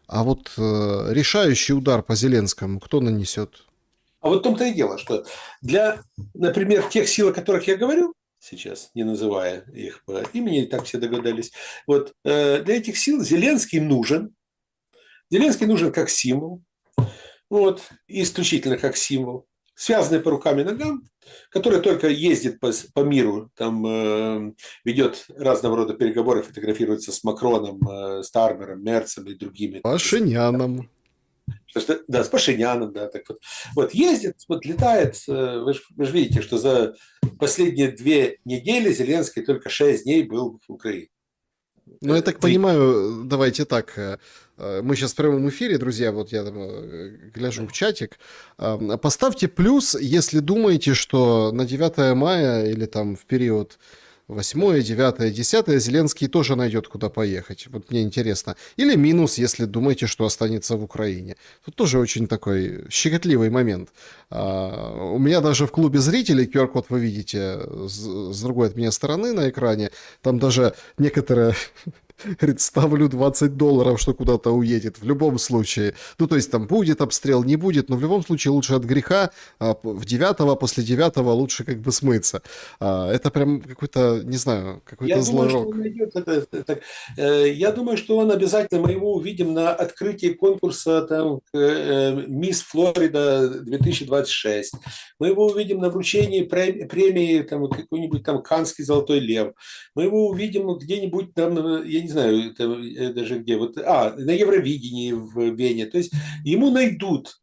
А вот решающий удар по Зеленскому кто нанесет? А вот в том-то и дело, что для, например, тех сил, о которых я говорю сейчас, не называя их по имени, так все догадались, вот для этих сил Зеленский нужен. Зеленский нужен как символ, вот, исключительно как символ, связанный по рукам и ногам, который только ездит по миру, там ведет разного рода переговоры, фотографируется с Макроном, Стармером, Мерцем и другими. Пашиняном. Да, с Пашиняном, да, так вот. Вот ездит, вот летает. Вы же видите, что за последние 2 недели Зеленский только 6 дней был в Украине. Ну, я так 3. понимаю, давайте так. Мы сейчас в прямом эфире, друзья, вот я там гляжу в чатик. Поставьте плюс, если думаете, что на 9 мая или там в период 8, 9, 10 Зеленский тоже найдет, куда поехать. Вот мне интересно. Или минус, если думаете, что останется в Украине. Тут тоже очень такой щекотливый момент. У меня даже в клубе зрителей, QR-код вы видите с другой от меня стороны на экране, там даже некоторые говорит, ставлю $20, что куда-то уедет. В любом случае. Ну, то есть там будет обстрел, не будет, но в любом случае лучше от греха. В 9-го, после 9-го лучше как бы смыться. Это прям какой-то, не знаю, какой-то Я злой думаю, что он рок. найдет я думаю, что он обязательно, мы его увидим на открытии конкурса там, Мисс Флорида 2026. Мы его увидим на вручении премии там, какой-нибудь там Каннский золотой лев. Мы его увидим где-нибудь там, я не знаю, там, даже где, вот, на Евровидении в Вене. То есть ему найдут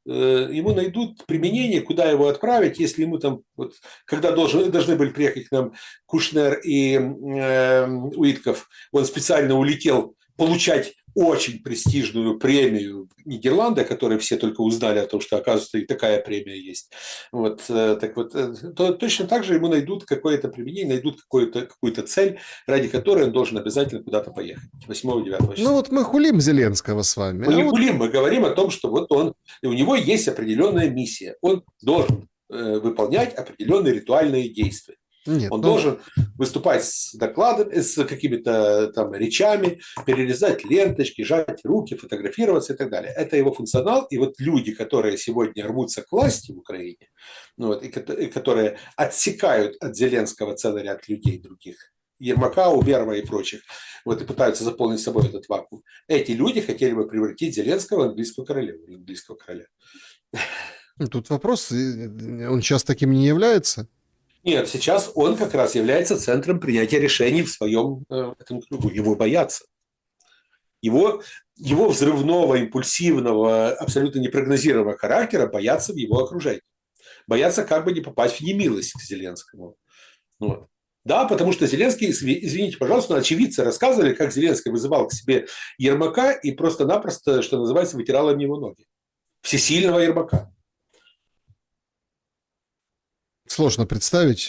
применение, куда его отправить, если ему там, вот, когда должны были приехать к нам Кушнер и Уитков, он специально улетел получать очень престижную премию Нидерланда, которые все только узнали о том, что, оказывается, и такая премия есть. Вот, так вот, то точно так же ему найдут какое-то применение, найдут какую-то цель, ради которой он должен обязательно куда-то поехать 8-9 Ну числа. вот мы хулим Зеленского с вами, Мы а не вот хулим, мы говорим о том, что вот у него есть определенная миссия. Он должен выполнять определенные ритуальные действия. нет, Он ну должен выступать с докладами, с какими-то там речами, перерезать ленточки, жать руки, фотографироваться и так далее. Это его функционал. И вот люди, которые сегодня рвутся к власти в Украине, ну вот, и которые отсекают от Зеленского целый ряд людей других, Ермака, Уберова и прочих, вот, и пытаются заполнить собой этот вакуум. Эти люди хотели бы превратить Зеленского в английскую королеву, английского короля. тут вопрос, он сейчас таким не является? Нет, сейчас он как раз является центром принятия решений в своем этом кругу. Его боятся. Его взрывного, импульсивного, абсолютно непрогнозируемого характера боятся в его окружении. Боятся как бы не попасть в немилость к Зеленскому. Вот. Да, потому что Зеленский, извините, пожалуйста, но очевидцы рассказывали, как Зеленский вызывал к себе Ермака и просто-напросто, что называется, вытирал об него ноги. Всесильного Ермака. Сложно представить.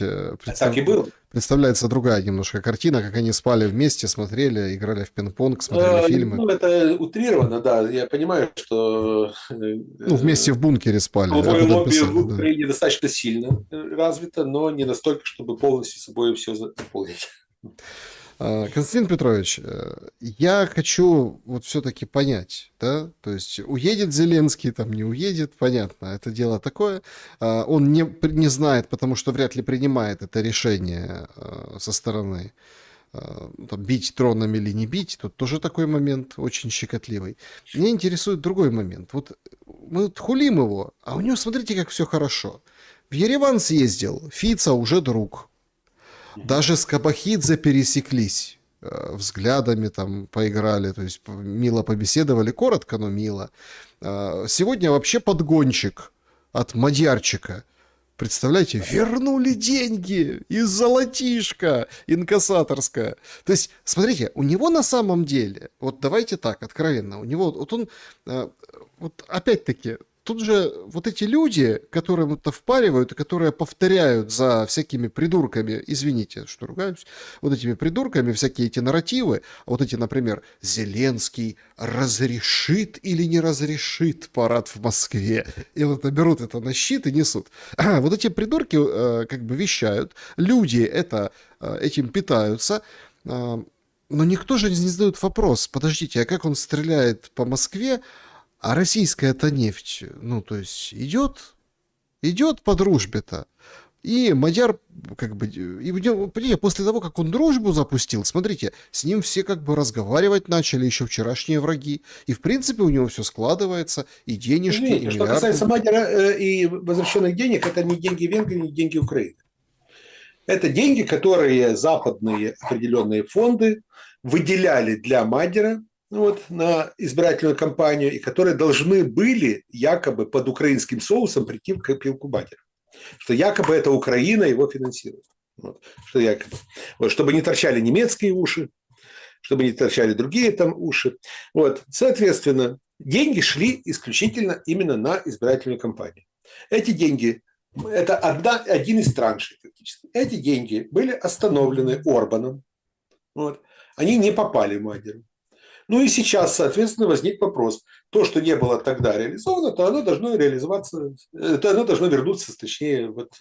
Так и было. Представляется другая немножко картина, как они спали вместе, смотрели, играли в пинг-понг, смотрели фильмы. Ну, это утрировано, да. Я понимаю, что Ну, вместе в бункере спали, об голубое этом лобби писали, в да. Украине достаточно сильно развито, но не настолько, чтобы полностью собой все заполнить. Константин Петрович, я хочу вот все-таки понять, да, то есть уедет Зеленский, там не уедет, понятно, это дело такое. Он не знает, потому что вряд ли принимает это решение со стороны там, бить дронами или не бить. Тут тоже такой момент очень щекотливый. Меня интересует другой момент. Вот мы вот хулим его, а у него, смотрите, как все хорошо. В Ереван съездил, Фица уже друг. Даже с Кабахидзе пересеклись, взглядами там поиграли, то есть мило побеседовали, коротко, но мило. Сегодня вообще подгончик от Мадьярчика. Представляете, вернули деньги из золотишка инкассаторское. То есть, смотрите, у него на самом деле, вот давайте так, откровенно, у него, вот он, вот опять-таки, тут же вот эти люди, которым это впаривают, и которые повторяют за всякими придурками, извините, что ругаюсь, вот этими придурками всякие эти нарративы, вот эти, например, Зеленский разрешит или не разрешит парад в Москве, и вот берут это на щит и несут. Вот эти придурки как бы вещают, люди этим питаются, Но никто же не задает вопрос, подождите, а как он стреляет по Москве, а российская это нефть, ну, то есть идет по дружбе-то. И Мадяр, как бы, понимаете, после того, как он дружбу запустил, смотрите, с ним все как бы разговаривать начали, еще вчерашние враги. И, в принципе, у него все складывается, и денежки, и Извините, что миллиарды. касается Мадера и возвращенных денег, это не деньги Венгрии, не деньги Украины. Это деньги, которые западные определенные фонды выделяли для Мадера вот, на избирательную кампанию, и которые должны были якобы под украинским соусом прийти в копилку Мадера. Что якобы это Украина его финансирует. Вот, что якобы. Вот, чтобы не торчали немецкие уши, чтобы не торчали другие там уши. Вот, соответственно, деньги шли исключительно именно на избирательную кампанию. Эти деньги это один из траншей фактически. Эти деньги были остановлены Орбаном. Вот. Они не попали Мадеру. Ну и сейчас, соответственно, возник вопрос. То, что не было тогда реализовано, то оно должно реализоваться, то оно должно вернуться, точнее, вот,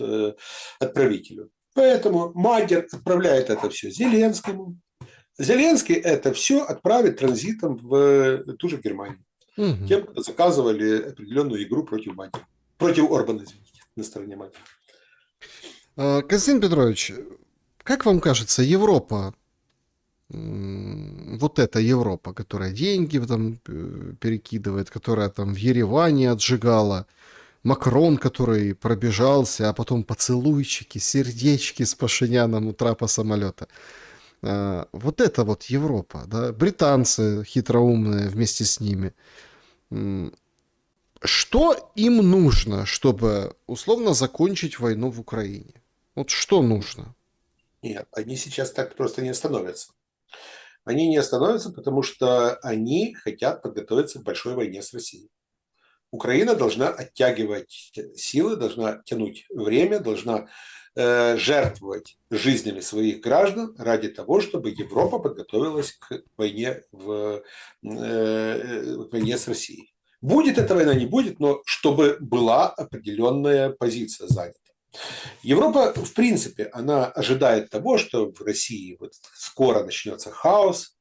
отправителю. Поэтому Мадер отправляет это все Зеленскому. Зеленский это все отправит транзитом в ту же Германию. Мгм. Тем, кто заказывали определенную игру против Мадера. Против Орбана, извините, на стороне Мадера. Константин Петрович, как вам кажется, Европа, вот эта Европа, которая деньги там перекидывает, которая там в Ереване отжигала, Макрон, который пробежался, а потом поцелуйчики, сердечки с Пашиняном у трапа самолета. Вот это вот Европа, да, британцы хитроумные вместе с ними. Что им нужно, чтобы условно закончить войну в Украине? Вот что нужно? Нет, они сейчас так просто не остановятся. Они не остановятся, потому что они хотят подготовиться к большой войне с Россией. Украина должна оттягивать силы, должна тянуть время, должна жертвовать жизнями своих граждан ради того, чтобы Европа подготовилась к войне, к войне с Россией. Будет эта война, не будет, но чтобы была определенная позиция занята. Европа, в принципе, она ожидает того, что в России вот скоро начнется хаос,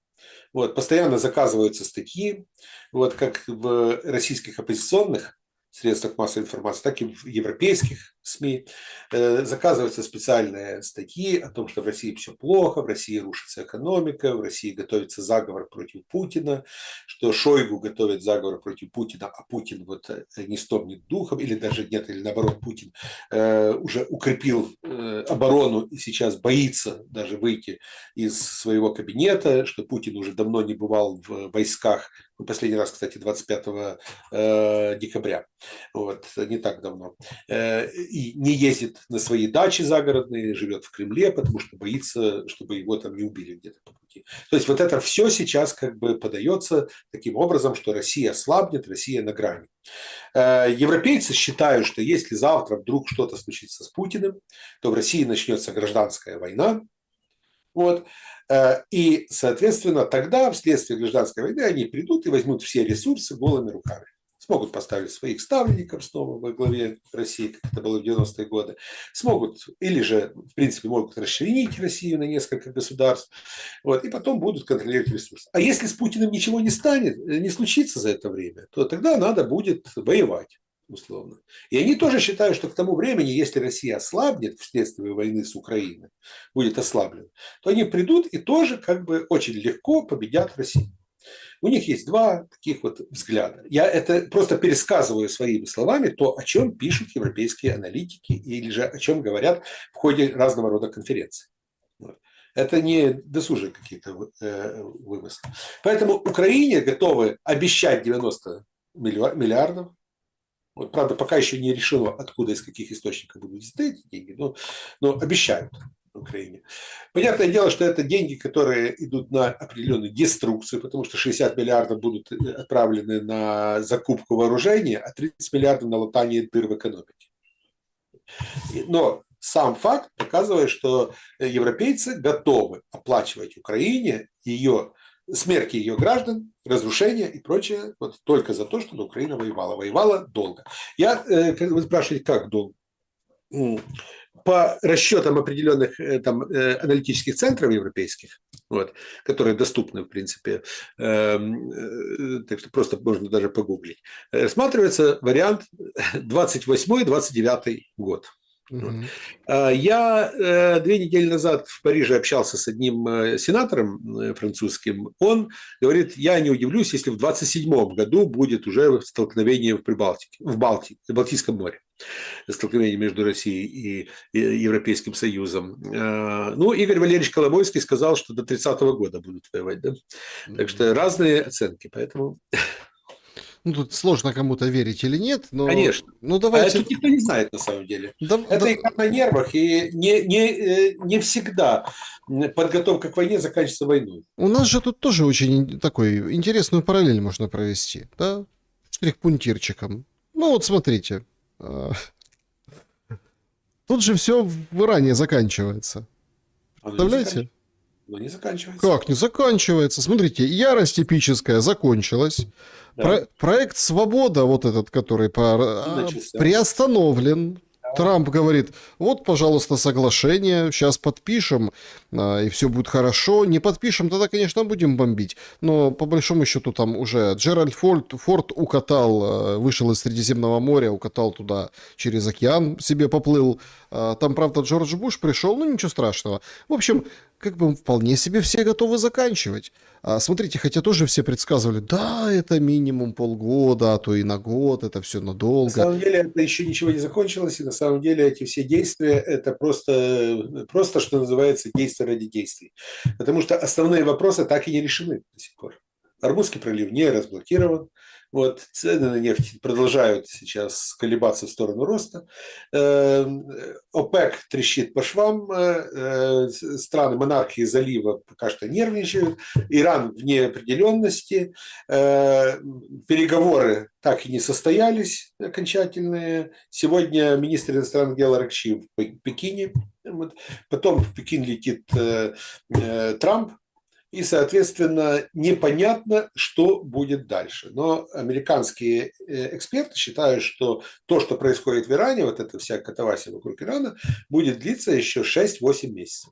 вот, постоянно заказываются статьи, вот, как в российских оппозиционных средствах массовой информации, так и в европейских СМИ заказываются специальные статьи о том, что в России все плохо, в России рушится экономика, в России готовится заговор против Путина, что Шойгу готовит заговор против Путина, а Путин вот ни с том, ни духом, или даже нет, или наоборот, Путин уже укрепил оборону и сейчас боится даже выйти из своего кабинета, что Путин уже давно не бывал в войсках, последний раз, кстати, 25 декабря, вот, не так давно, и не ездит на свои дачи загородные, живет в Кремле, потому что боится, чтобы его там не убили где-то по пути. То есть вот это все сейчас как бы подается таким образом, что Россия ослабнет, Россия на грани. Европейцы считают, что если завтра вдруг что-то случится с Путиным, то в России начнется гражданская война. Вот. И, соответственно, тогда вследствие гражданской войны они придут и возьмут все ресурсы голыми руками. Смогут поставить своих ставленников снова во главе России, как это было в 90-е годы. Смогут, или же, в принципе, могут расчленить Россию на несколько государств. Вот, и потом будут контролировать ресурсы. А если с Путиным ничего не станет, не случится за это время, то тогда надо будет воевать. Условно. И они тоже считают, что к тому времени, если Россия ослабнет вследствие войны с Украиной, будет ослаблена, то они придут и тоже как бы очень легко победят Россию. У них есть два таких вот взгляда. Я это просто пересказываю своими словами то, о чем пишут европейские аналитики или же о чем говорят в ходе разного рода конференций. Это не досужие какие-то вымыслы. Поэтому Украине готовы обещать 90 миллиардов. Вот, правда, пока еще не решено, откуда, из каких источников будут взяты эти деньги, но обещают Украине. Понятное дело, что это деньги, которые идут на определенную деструкцию, потому что 60 миллиардов будут отправлены на закупку вооружения, а 30 миллиардов на латание дыр в экономике. Но сам факт показывает, что европейцы готовы оплачивать Украине ее смерти ее граждан, разрушения и прочее, вот только за то, чтобы Украина воевала. Воевала долго. Вы спрашиваете, как долго? по расчетам определенных аналитических центров европейских, вот, которые доступны, в принципе, так что просто можно даже погуглить, рассматривается вариант 28-29 год. Мгм. Я 2 недели назад в Париже общался с одним сенатором французским. Он говорит, я не удивлюсь, если в 27 году будет уже столкновение в Прибалтике, в Балтийском море. Столкновение между Россией и Европейским Союзом. Ну, Игорь Валерьевич Коломойский сказал, что до 30-го года будут воевать. Да? Так что разные оценки. Поэтому... Ну, тут сложно кому-то верить или нет, но Конечно. ну, А давайте... тут никто не знает на самом деле. Да, Это да, игра на нервах, и не всегда подготовка к войне заканчивается войной. у нас же тут тоже очень такой интересную параллель можно провести, да? Штрих-пунктирчиком. Ну, вот смотрите. а, Тут же все в Иране заканчивается. Оно Представляете? не заканчивается. Как не заканчивается? Смотрите, ярость эпическая закончилась. Да. Проект «Свобода», вот этот, который Начался. приостановлен. Трамп говорит, вот, пожалуйста, соглашение, сейчас подпишем, и все будет хорошо. Не подпишем, тогда, конечно, будем бомбить. Но, по большому счету, там уже Джеральд Форд укатал, вышел из Средиземного моря, укатал туда через океан, себе поплыл. Там, правда, Джордж Буш пришел, ну, ничего страшного. В общем, как бы вполне себе все готовы заканчивать. Смотрите, хотя тоже все предсказывали, да, это минимум полгода, а то и на год, это все На надолго. самом деле это еще ничего не закончилось, и на самом деле эти все действия это просто, что называется, действия ради действий. Потому что основные вопросы так и не решены до сих пор. Армузский пролив не разблокирован. Вот, цены на нефть продолжают сейчас колебаться в сторону роста. ОПЕК трещит по швам. Страны монархии залива пока что нервничают. Иран в неопределенности. Переговоры так и не состоялись окончательные. Сегодня министр иностранных дел Аракчи в Пекине. Вот. Потом в Пекин летит Трамп. И, соответственно, непонятно, что будет дальше. Но американские эксперты считают, что то, что происходит в Иране, вот эта вся катавасия вокруг Ирана, будет длиться еще 6-8 месяцев.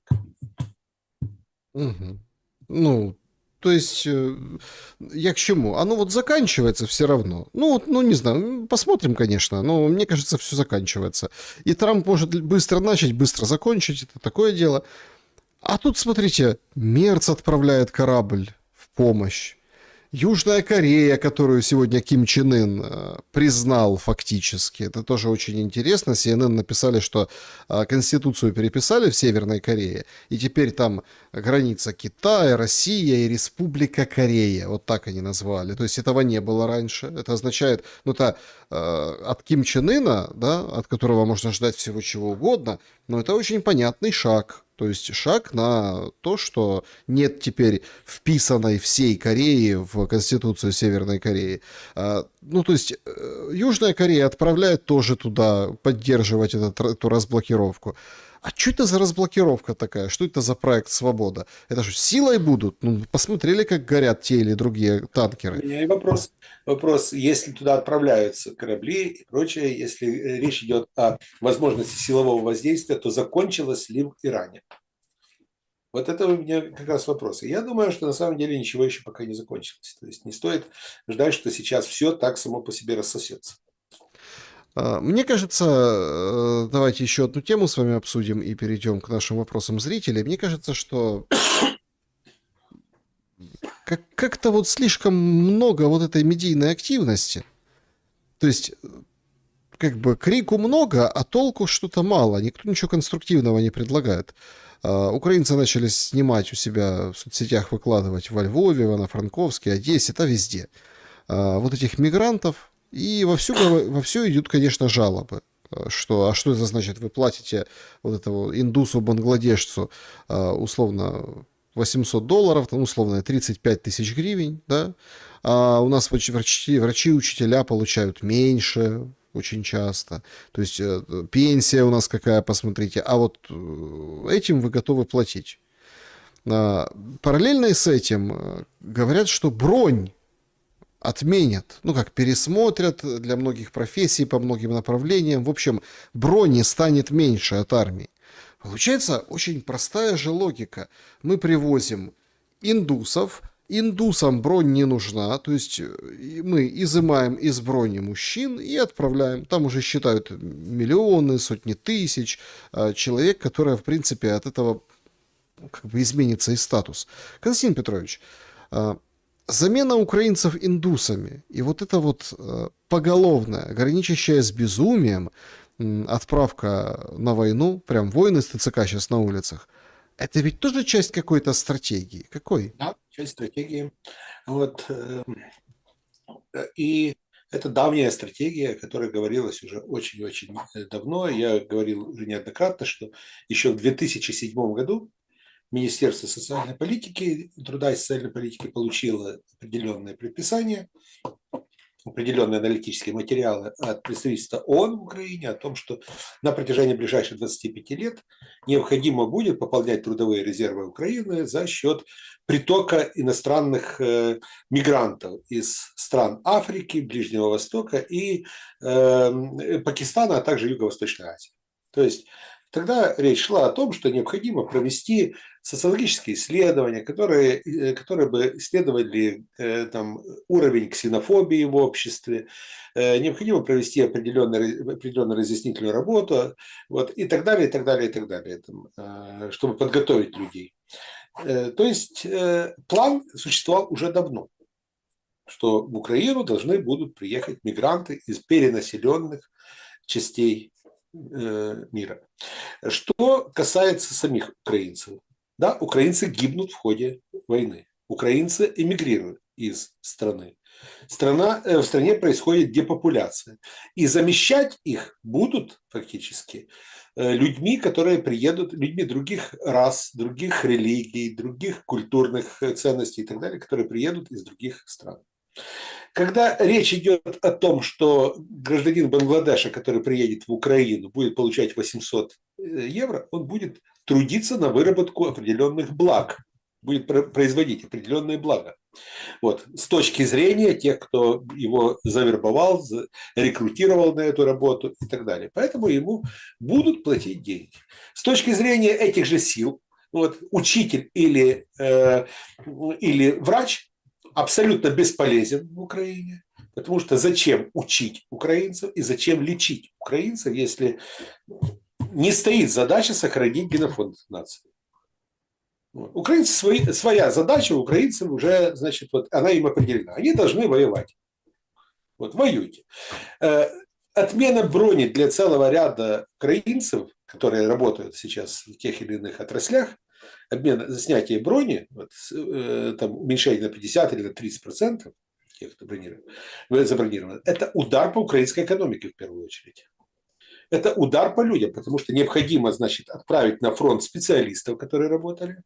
Мгм. Ну, то есть, я к чему? Оно вот заканчивается все равно. Ну, вот, ну, не знаю, посмотрим, конечно, но мне кажется, все заканчивается. И Трамп может быстро начать, быстро закончить, это такое дело. А тут, смотрите, Мерц отправляет корабль в помощь. Южная Корея, которую сегодня Ким Чен Ын признал фактически. Это тоже очень интересно. CNN написали, что Конституцию переписали в Северной Корее. И теперь там граница Китая, Россия и Республика Корея. Вот так они назвали. То есть этого не было раньше. Это означает, ну это от Ким Чен Ына, да, от которого можно ждать всего чего угодно, но это очень понятный шаг. То есть шаг на то, что нет теперь вписанной всей Кореи в Конституцию Северной Кореи. Ну, то есть Южная Корея отправляет тоже туда поддерживать эту разблокировку. А что это за разблокировка такая? Что это за проект «Свобода»? Это же силой будут? Ну, посмотрели, как горят те или другие танкеры. У меня и вопрос, если туда отправляются корабли и прочее, если речь идет о возможности силового воздействия, то закончилось ли в Иране? Вот это у меня как раз вопрос. И я думаю, что на самом деле ничего еще пока не закончилось. То есть не стоит ждать, что сейчас все так само по себе рассосется. Мне кажется, давайте еще одну тему с вами обсудим и перейдем к нашим вопросам зрителей. Мне кажется, что как-то вот слишком много вот этой медийной активности. То есть, как бы крику много, а толку что-то мало. Никто ничего конструктивного не предлагает. Украинцы начали снимать у себя в соцсетях, выкладывать во Львове, в Ивано-Франковске, Одессе, да везде. Вот этих мигрантов. И вовсю идут, конечно, жалобы. Что это значит? Вы платите вот этому индусу-бангладешцу условно $800, там условно 35 тысяч гривен, да? А у нас врачи, учителя получают меньше очень часто. То есть пенсия у нас какая, посмотрите. А вот этим вы готовы платить. Параллельно с этим говорят, что бронь отменят, ну как пересмотрят для многих профессий по многим направлениям. В общем, брони станет меньше от армии. Получается очень простая же логика. Мы привозим индусов, индусам бронь не нужна, то есть мы изымаем из брони мужчин и отправляем. Там уже считают миллионы, сотни тысяч человек, которые, в принципе, от этого как бы изменится и статус. Константин Петрович, замена украинцев индусами и вот это вот поголовная, граничащая с безумием отправка на войну, прям войны с ТЦК сейчас на улицах, это ведь тоже часть какой-то стратегии. Какой? Да, часть стратегии. Вот, и это давняя стратегия, о которой говорилось уже очень-очень давно. Я говорил уже неоднократно, что еще в 2007 году Министерство социальной политики, труда и социальной политики получило определенные предписания, определенные аналитические материалы от представительства ООН в Украине о том, что на протяжении ближайших 25 лет необходимо будет пополнять трудовые резервы Украины за счет притока иностранных мигрантов из стран Африки, Ближнего Востока и Пакистана, а также Юго-Восточной Азии. То есть тогда речь шла о том, что необходимо провести социологические исследования, которые бы исследовали там, уровень ксенофобии в обществе, необходимо провести определенную разъяснительную работу, вот, и так далее, и так далее, и так далее, там, чтобы подготовить людей. То есть план существовал уже давно, что в Украину должны будут приехать мигранты из перенаселенных частей мира. Что касается самих украинцев, да, украинцы гибнут в ходе войны, украинцы эмигрируют из страны. В стране происходит депопуляция. И замещать их будут фактически людьми, которые приедут, людьми других рас, других религий, других культурных ценностей и так далее, которые приедут из других стран. Когда речь идет о том, что гражданин Бангладеша, который приедет в Украину, будет получать 800 евро, он будет трудиться на выработку определенных благ, будет производить определенные блага. Вот. С точки зрения тех, кто его завербовал, рекрутировал на эту работу и так далее. Поэтому ему будут платить деньги. С точки зрения этих же сил, вот, учитель или врач абсолютно бесполезен в Украине, потому что зачем учить украинцев и зачем лечить украинцев, если не стоит задача сохранить генофонд нации. Украинцы своя задача, украинцев уже, значит, вот она им определена. Они должны воевать. Вот, воюйте. Отмена брони для целого ряда украинцев, которые работают сейчас в тех или иных отраслях, снятие брони, вот, там, уменьшение на 50 или на 30% тех, кто забронирован, это удар по украинской экономике в первую очередь. Это удар по людям, потому что необходимо, значит, отправить на фронт специалистов, которые работали.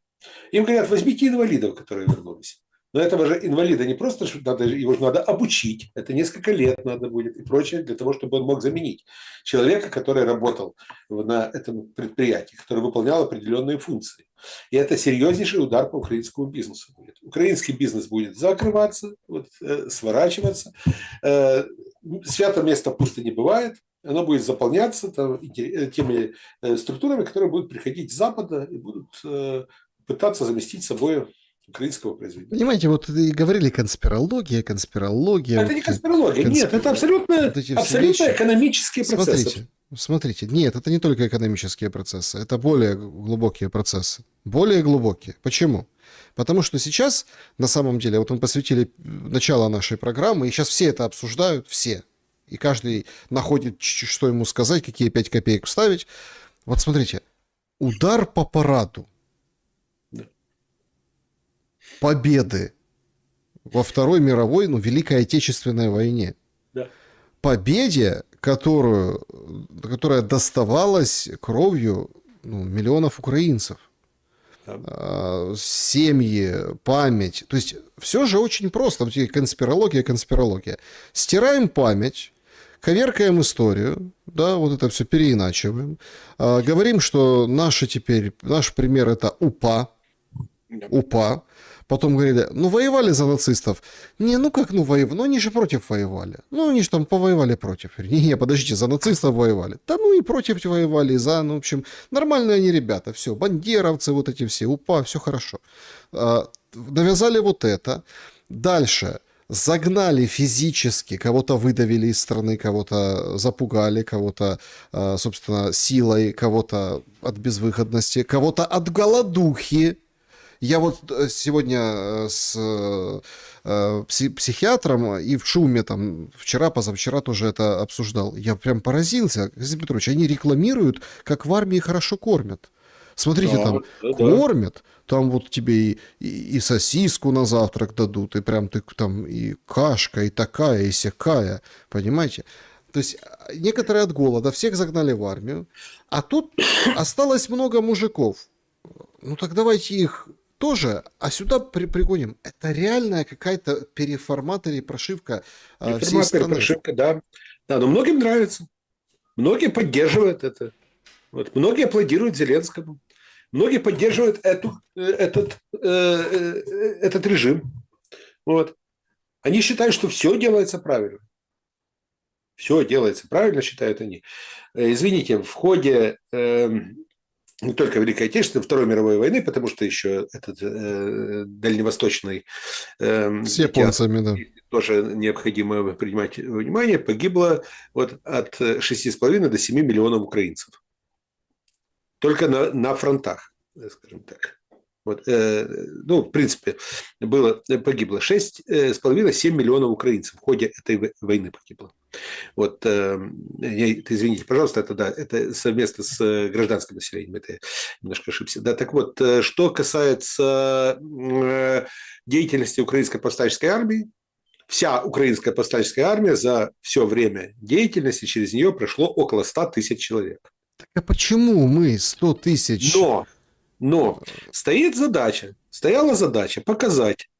Им говорят, возьмите инвалидов, которые вернулись. Но этого же инвалида не просто, его же надо обучить, это несколько лет надо будет и прочее, для того, чтобы он мог заменить человека, который работал на этом предприятии, который выполнял определенные функции. И это серьезнейший удар по украинскому бизнесу будет. Украинский бизнес будет закрываться, вот, сворачиваться. Свято место пусто не бывает. Оно будет заполняться теми структурами, которые будут приходить с Запада и будут пытаться заместить собой украинского производителя. Понимаете, вот и говорили конспирология. Это вот, не конспирология, нет, это абсолютно экономические процессы. Смотрите, нет, это не только экономические процессы, это более глубокие процессы. Более глубокие. Почему? Потому что сейчас, на самом деле, вот мы посвятили начало нашей программы, и сейчас все это обсуждают, все. И каждый находит, что ему сказать, какие 5 копеек вставить. Вот смотрите, удар по параду победы во Второй мировой, Великой Отечественной войне. Да. Победе, которая доставалась кровью миллионов украинцев. Да. Семьи, память. То есть все же очень просто. Конспирология. Стираем память, коверкаем историю, да, вот это все переиначиваем. Говорим, что наш пример это УПА. Потом говорили, ну воевали за нацистов. Не, ну как, ну воевали, ну они же против воевали. Ну они же там повоевали против. Я говорю, не, подождите, за нацистов воевали. Да ну и против воевали, и за, ну в общем, нормальные они ребята, все, бандеровцы вот эти все, УПА, все хорошо. Навязали вот это. Дальше. Загнали физически, кого-то выдавили из страны, кого-то запугали, кого-то, собственно, силой, кого-то от безвыходности, кого-то от голодухи. Я вот сегодня с психиатром и в шуме там вчера, позавчера тоже это обсуждал. Я прям поразился. Константин Петрович, они рекламируют, как в армии хорошо кормят. Смотрите, Да, там да, да. кормят, там вот тебе и сосиску на завтрак дадут, и прям ты там и кашка, и такая, и сякая, понимаете? То есть некоторые от голода, всех загнали в армию, а тут осталось много мужиков. Ну так давайте их тоже, а сюда пригоним. Это реальная какая-то переформат или прошивка всей Информация, страны. прошивка, да. Да, но многим нравится. Многие поддерживают это. Вот. Многие аплодируют Зеленскому. Многие поддерживают этот режим. Вот. Они считают, что все делается правильно. Все делается правильно, считают они. Извините, в ходе не только Великой Отечественной, Второй мировой войны, потому что еще этот дальневосточный С японцами, да. тоже необходимо принимать во внимание, погибло вот от 6,5 до 7 миллионов украинцев. Только на фронтах, скажем так. Вот, ну, в принципе, погибло 6,5-7 миллионов украинцев в ходе этой войны погибло. Вот, извините, пожалуйста, это совместно с гражданским населением, это я немножко ошибся. Да, так вот, что касается деятельности украинской повстанческой армии, вся украинская повстанческая армия за все время деятельности через нее прошло около 100 тысяч человек. А почему мы 100 тысяч? Но стояла задача показать,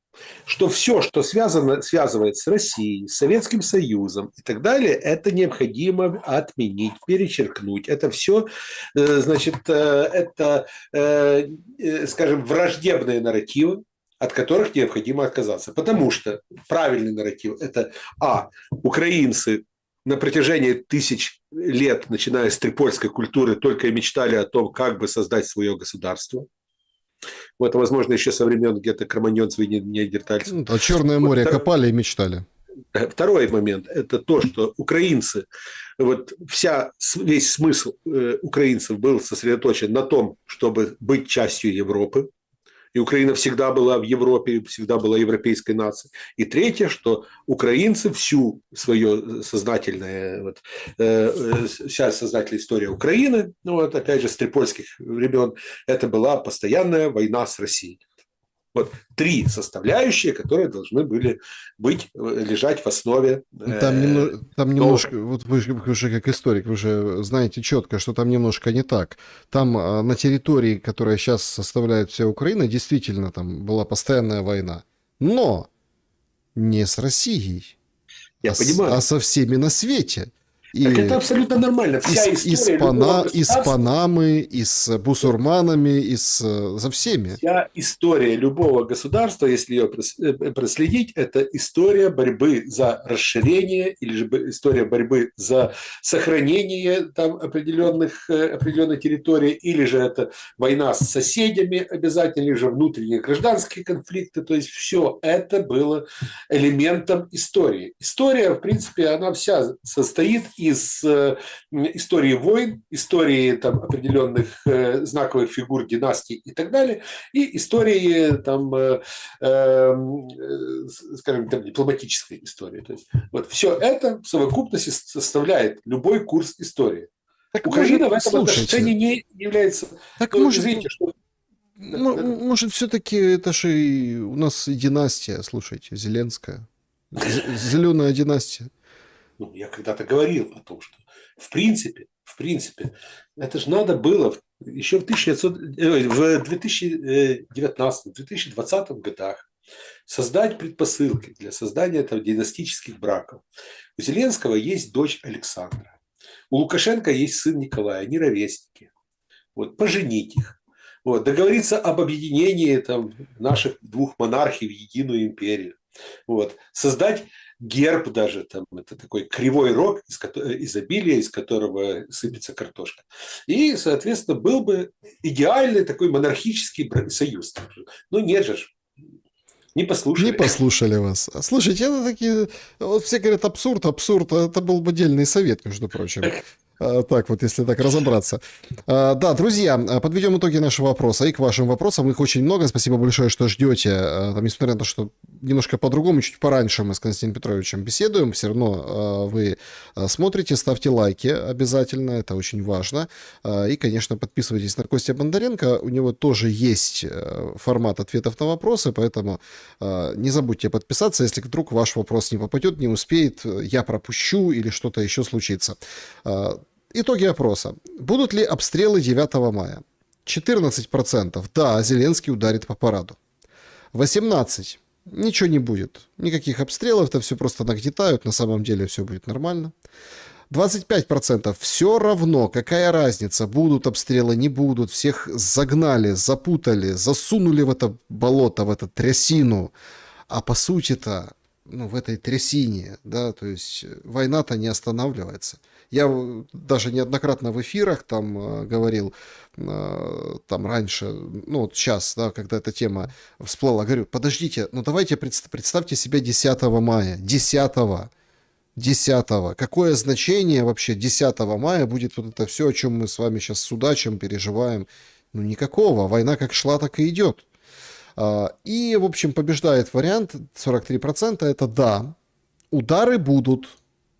что все, что связывает с Россией, с Советским Союзом и так далее, это необходимо отменить, перечеркнуть. Это все, значит, это, скажем, враждебные нарративы, от которых необходимо отказаться. Потому что правильный нарратив – это, украинцы на протяжении тысяч лет, начиная с трипольской культуры, только и мечтали о том, как бы создать свое государство. Вот, возможно, еще со времен где-то кроманьонцев и неандертальцев. А Черное море копали и мечтали. Второй момент – это то, что украинцы, вот весь смысл украинцев был сосредоточен на том, чтобы быть частью Европы. И Украина всегда была в Европе, всегда была европейской нацией. И третье, что украинцы всю свою сознательную, вся сознательная история Украины, опять же, с трипольских времен, это была постоянная война с Россией. Вот 3 составляющие, которые должны были лежать в основе. Там немножко, вот вы же как историк, вы же знаете четко, что там немножко не так. Там на территории, которая сейчас составляет вся Украина, действительно там была постоянная война. Но не с Россией, Я понимаю. а со всеми на свете. Так это абсолютно нормально. Вся история и с панамы, и с бусурманами, и со всеми. Вся история любого государства, если ее проследить, это история борьбы за расширение или же история борьбы за сохранение там определенной территории, или же это война с соседями обязательно, или же внутренние гражданские конфликты. То есть все это было элементом истории. История, в принципе, она вся состоит из истории войн, истории там, определенных знаковых фигур, династий и так далее, и истории, там, скажем, там, дипломатической истории. То есть, вот все это в совокупности составляет любой курс истории. Так Украина в этом отношении не является... Так извините, что... Может, все-таки это же и у нас династия, слушайте, Зеленская. Зеленая династия. Я когда-то говорил о том, что в принципе, это же надо было еще в 2019-2020 годах создать предпосылки для создания этого династических браков. У Зеленского есть дочь Александра. У Лукашенко есть сын Николай, они ровесники. Вот, поженить их. Вот, договориться об объединении там, наших двух монархий в единую империю. Вот, создать герб даже, там, это такой кривой рог изобилия, из которого сыпется картошка. И, соответственно, был бы идеальный такой монархический союз. Но нет же, не послушали. Не послушали вас. Слушайте, это такие... Вот все говорят, абсурд, абсурд. Это был бы дельный совет, между прочим. Так вот, если так разобраться. Да, друзья, подведем итоги нашего вопроса и к вашим вопросам. Их очень много. Спасибо большое, что ждете. Там, несмотря на то, что немножко по-другому, чуть пораньше мы с Константином Петровичем беседуем, все равно вы смотрите, ставьте лайки обязательно, это очень важно. И, конечно, подписывайтесь на Костя Бондаренко. У него тоже есть формат ответов на вопросы, поэтому не забудьте подписаться, если вдруг ваш вопрос не попадет, не успеет, я пропущу или что-то еще случится. Итоги опроса. Будут ли обстрелы 9 мая? 14%. Да, Зеленский ударит по параду. 18%. Ничего не будет. Никаких обстрелов, это все просто нагнетают. На самом деле все будет нормально. 25%. Все равно, какая разница, будут обстрелы, не будут. Всех загнали, запутали, засунули в это болото, в эту трясину. А по сути-то, в этой трясине, да, то есть война-то не останавливается. Я даже неоднократно в эфирах там говорил, там раньше, вот сейчас, да, когда эта тема всплыла, говорю, подождите, давайте представьте себе 10 мая, 10-го. Какое значение вообще 10 мая будет вот это все, о чем мы с вами сейчас судачим, переживаем? Никакого. Война как шла, так и идет. И, в общем, побеждает вариант 43%. Это да, удары будут,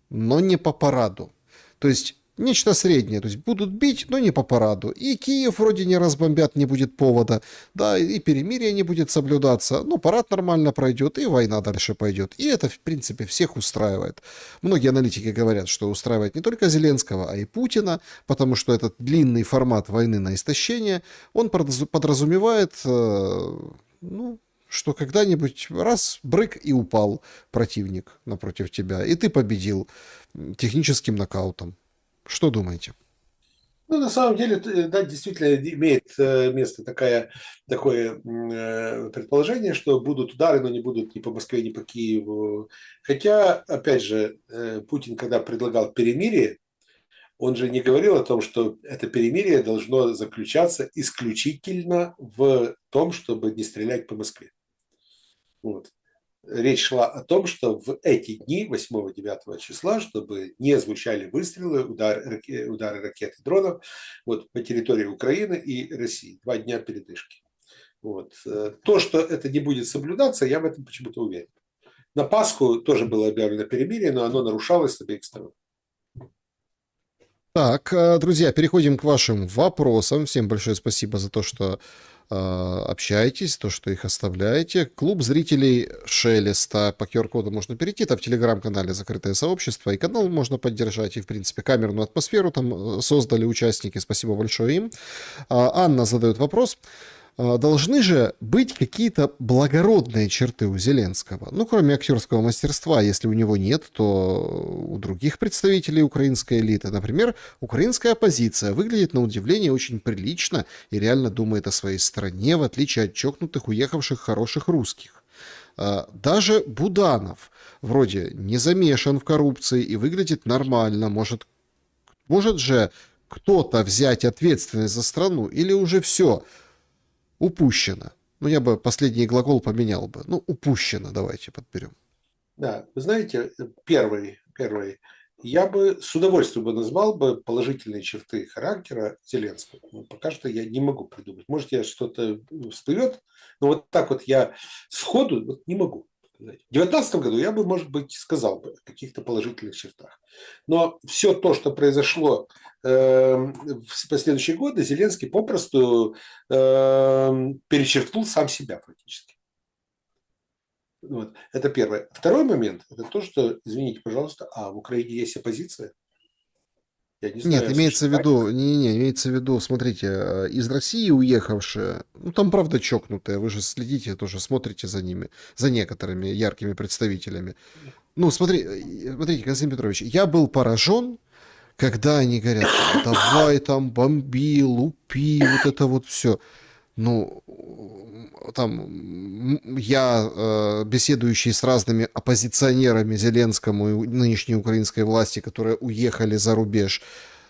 но не по параду. То есть нечто среднее. То есть будут бить, но не по параду. И Киев вроде не разбомбят, не будет повода. Да, и перемирие не будет соблюдаться. Но парад нормально пройдет, и война дальше пойдет. И это, в принципе, всех устраивает. Многие аналитики говорят, что устраивает не только Зеленского, а и Путина, потому что этот длинный формат войны на истощение, он подразумевает, что когда-нибудь раз, брык, и упал противник напротив тебя, и ты победил техническим нокаутом. Что думаете? На самом деле, да, действительно имеет место такое предположение, что будут удары, но не будут ни по Москве, ни по Киеву. Хотя, опять же, Путин, когда предлагал перемирие, он же не говорил о том, что это перемирие должно заключаться исключительно в том, чтобы не стрелять по Москве. Вот. Речь шла о том, что в эти дни, 8-9 числа, чтобы не звучали выстрелы, удары ракет и дронов по территории Украины и России. 2 дня передышки. То, что это не будет соблюдаться, я в этом почему-то уверен. На Пасху тоже было объявлено перемирие, но оно нарушалось с обеих сторон. Так, друзья, переходим к вашим вопросам. Всем большое спасибо за то, что общаетесь, то, что их оставляете. Клуб зрителей Шелеста. По QR-коду можно перейти. Там в Телеграм-канале закрытое сообщество. И канал можно поддержать. И, в принципе, камерную атмосферу там создали участники. Спасибо большое им. Анна задает вопрос. Должны же быть какие-то благородные черты у Зеленского. Кроме актерского мастерства, если у него нет, то у других представителей украинской элиты. Например, украинская оппозиция выглядит на удивление очень прилично и реально думает о своей стране, в отличие от чокнутых, уехавших хороших русских. Даже Буданов вроде не замешан в коррупции и выглядит нормально. Может же кто-то взять ответственность за страну или уже все упущено? Я бы последний глагол поменял бы. Упущено, давайте подберем. Да, вы знаете, первый, я бы с удовольствием назвал бы положительные черты характера Зеленского. Но пока что я не могу придумать. Может, я что-то всплывет, но вот так вот я сходу не могу. В 2019 году я бы, может быть, сказал бы о каких-то положительных чертах. Но все то, что произошло в последующие годы, Зеленский попросту перечеркнул сам себя практически. Это первое. Второй момент – это то, что, извините, пожалуйста, в Украине есть оппозиция? Я не знаю. Нет, имеется в виду, смотрите, из России уехавшие, там правда чокнутые, вы же следите, тоже смотрите за ними, за некоторыми яркими представителями. Смотрите, Константин Петрович, я был поражен, когда они говорят, давай там бомби, лупи, вот это вот все. Ну, там я, беседующий с разными оппозиционерами Зеленскому и нынешней украинской власти, которые уехали за рубеж,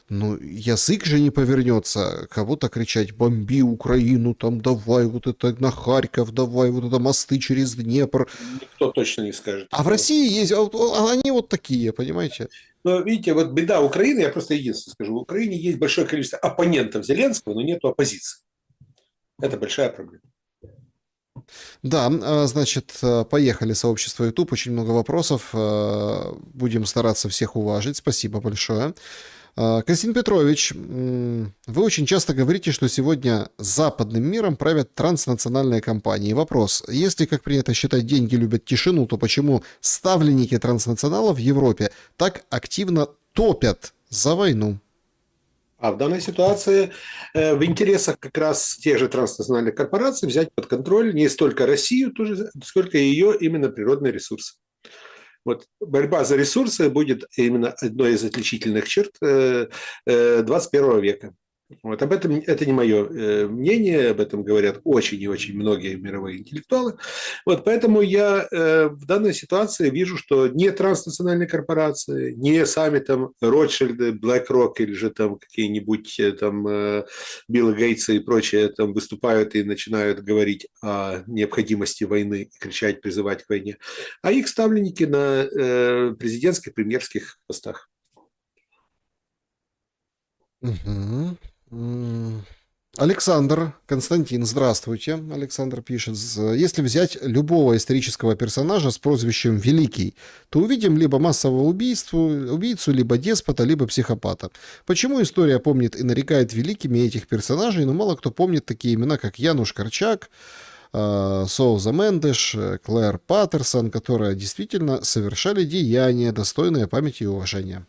ну, язык же не повернется кого-то кричать: бомби Украину, там давай вот это на Харьков, давай вот это мосты через Днепр. Никто точно не скажет А в такого. России есть, они вот такие, понимаете? Но видите, вот беда Украины, я просто единственное скажу, в Украине есть большое количество оппонентов Зеленского, но нет оппозиции. Это большая проблема. Да, значит, поехали, сообщество YouTube, очень много вопросов, будем стараться всех уважить, спасибо большое. Константин Петрович, вы очень часто говорите, что сегодня западным миром правят транснациональные компании. Вопрос: если, как принято считать, деньги любят тишину, то почему ставленники транснационалов в Европе так активно топят за войну? А в данной ситуации в интересах как раз тех же транснациональных корпораций взять под контроль не столько Россию, сколько ее именно природные ресурсы. Вот борьба за ресурсы будет именно одной из отличительных черт 21 века. Вот об этом, это не мое мнение, об этом говорят очень и очень многие мировые интеллектуалы. Вот поэтому я в данной ситуации вижу, что не транснациональные корпорации, не сами там Ротшильды, BlackRock или же там какие-нибудь там Билл Гейтсы и прочие там выступают и начинают говорить о необходимости войны и кричать, призывать к войне, а их ставленники на президентских, премьерских постах. Мгм. Александр, Константин, здравствуйте. Александр пишет: Если взять любого исторического персонажа с прозвищем Великий, то увидим либо массового убийцу, либо деспота, либо психопата. Почему история помнит и нарекает великими этих персонажей, но мало кто помнит такие имена, как Януш Корчак, Соуза Мендеш, Клэр Паттерсон, которые действительно совершали деяния, достойные памяти и уважения?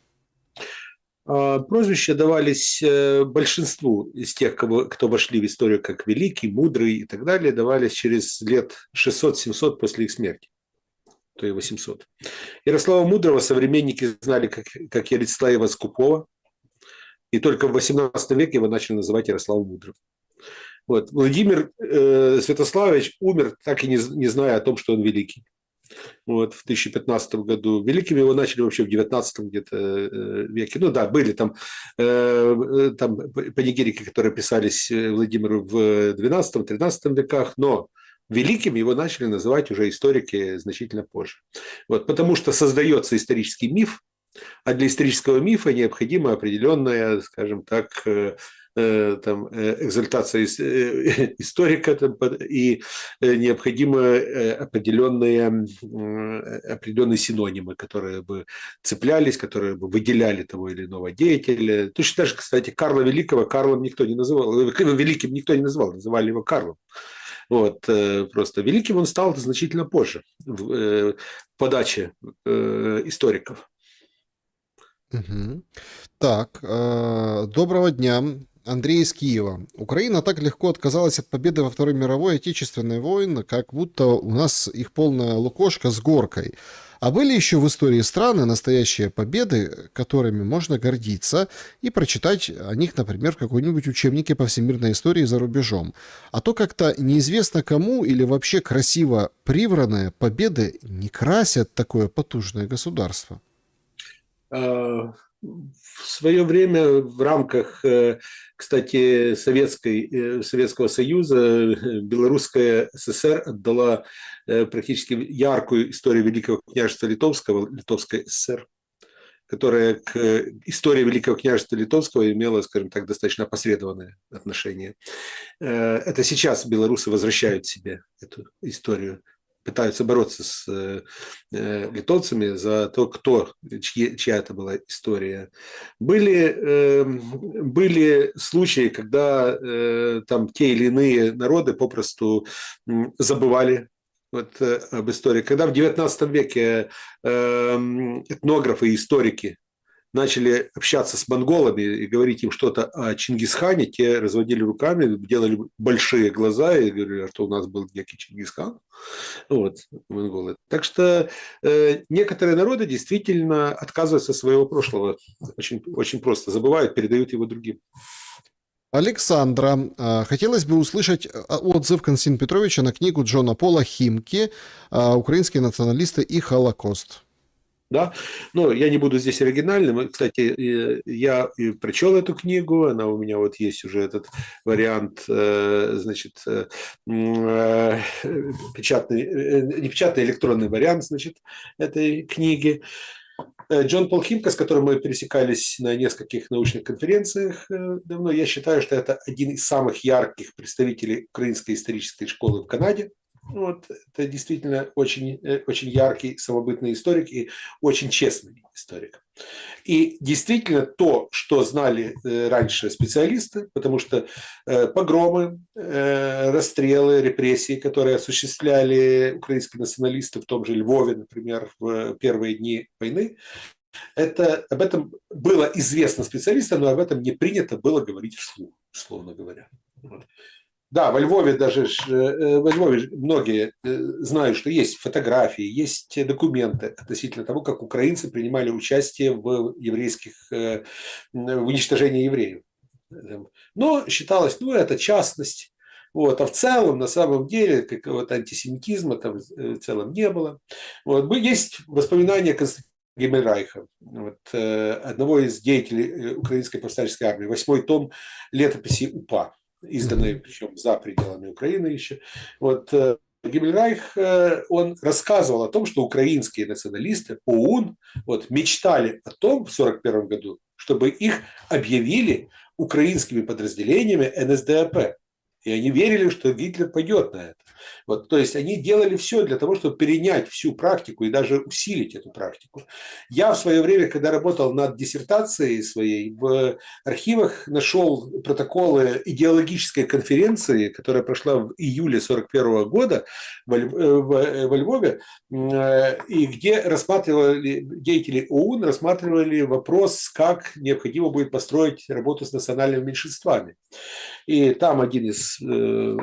Прозвища давались большинству из тех, кто вошли в историю как великий, мудрый и так далее, давались через лет 600-700 после их смерти, то и 800. Ярослава Мудрого современники знали как Ярислава Скупого, и только в 18 веке его начали называть Ярославом Мудрым. Вот. Владимир Святославович умер, так и не зная о том, что он великий. Вот, в 2015 году. Великим его начали вообще в 19 где-то веке. Ну да, были там панигирики, которые писались Владимиру в 12-13 веках, но великим его начали называть уже историки значительно позже. Вот, потому что создается исторический миф, а для исторического мифа необходима определенная, скажем так, экзальтация историка и необходимы определенные синонимы, которые бы цеплялись, которые бы выделяли того или иного деятеля. Точно так же, кстати, Карла Великого Карлом никто не называл, великим никто не называл, называли его Карлом. Вот, просто великим он стал значительно позже в подаче историков. Мгм. Так, доброго дня. Андрей из Киева. Украина так легко отказалась от победы во Второй мировой Отечественной войны, как будто у нас их полная лукошка с горкой. А были еще в истории страны настоящие победы, которыми можно гордиться, и прочитать о них, например, в какой-нибудь учебнике по всемирной истории за рубежом. А то как-то неизвестно кому или вообще красиво привранные победы не красят такое потужное государство. В свое время в рамках, кстати, Советского Союза Белорусская ССР отдала практически яркую историю Великого княжества Литовского, Литовской ССР, которая к истории Великого княжества Литовского имела, скажем так, достаточно опосредованное отношение. Это сейчас белорусы возвращают себе эту историю, пытаются бороться с литовцами за то, чья это была история. Были случаи, когда там те или иные народы попросту забывали об истории. Когда в XIX веке этнографы и историки начали общаться с монголами и говорить им что-то о Чингисхане, те разводили руками, делали большие глаза и говорили, что у нас был некий Чингисхан. Вот, монголы. Так что некоторые народы действительно отказываются от своего прошлого. Очень, очень просто забывают, передают его другим. Александра, хотелось бы услышать отзыв Константина Петровича на книгу Джона Пола «Химки. Украинские националисты и Холокост». Да, но я не буду здесь оригинальным. И, кстати, я и прочел эту книгу, она у меня вот есть уже этот вариант, значит, печатный, не печатный, электронный вариант, значит, этой книги. Джон Пол Химка, с которым мы пересекались на нескольких научных конференциях давно, я считаю, что это один из самых ярких представителей украинской исторической школы в Канаде. Вот, это действительно очень, очень яркий самобытный историк и очень честный историк. И действительно то, что знали раньше специалисты, потому что погромы, расстрелы, репрессии, которые осуществляли украинские националисты в том же Львове, например, в первые дни войны, об этом было известно специалистам, но об этом не принято было говорить вслух, условно говоря. Вот. Да, во Львове во Львове многие знают, что есть фотографии, есть документы относительно того, как украинцы принимали участие в в уничтожении евреев. Но считалось, это частность. Вот. А в целом, на самом деле, какого-то антисемитизма там в целом не было. Вот. Есть воспоминания Константина Гиммельрайха, одного из деятелей Украинской повстанческой армии, 8-й том летописи УПА, изданной, причем за пределами Украины еще. Вот Гиммельрайх, он рассказывал о том, что украинские националисты, ОУН, мечтали о том в 1941 году, чтобы их объявили украинскими подразделениями НСДАП. И они верили, что Гитлер пойдет на это. То есть они делали все для того, чтобы перенять всю практику и даже усилить эту практику. Я в свое время, когда работал над диссертацией своей, в архивах нашел протоколы идеологической конференции, которая прошла в июле 1941 года во Львове, и где деятели ОУН рассматривали вопрос, как необходимо будет построить работу с национальными меньшинствами. І там один із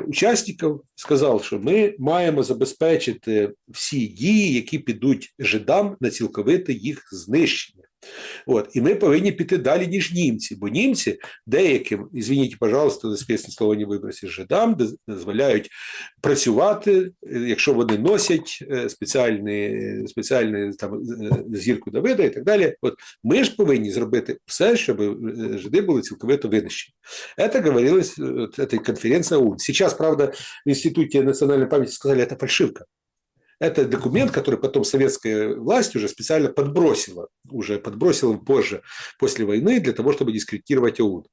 учасників сказав, що ми маємо забезпечити всі дії, які підуть жидам на цілковите їх знищення. І ми повинні піти далі, ніж німці, бо німці деяким, извините, пожалуйста, за спецне слово не вибросиш, жидам дозволяють працювати, якщо вони носять спеціальну там, зірку Давида і так далі. Ми ж повинні зробити все, щоб жиди були цілковито винищені. Это говорилось, этой конференции ОУН. Сейчас, правда, в Институте национальной памяти сказали, это фальшивка. Это документ, который потом советская власть уже специально подбросила позже, после войны, для того, чтобы дискредитировать ОУН.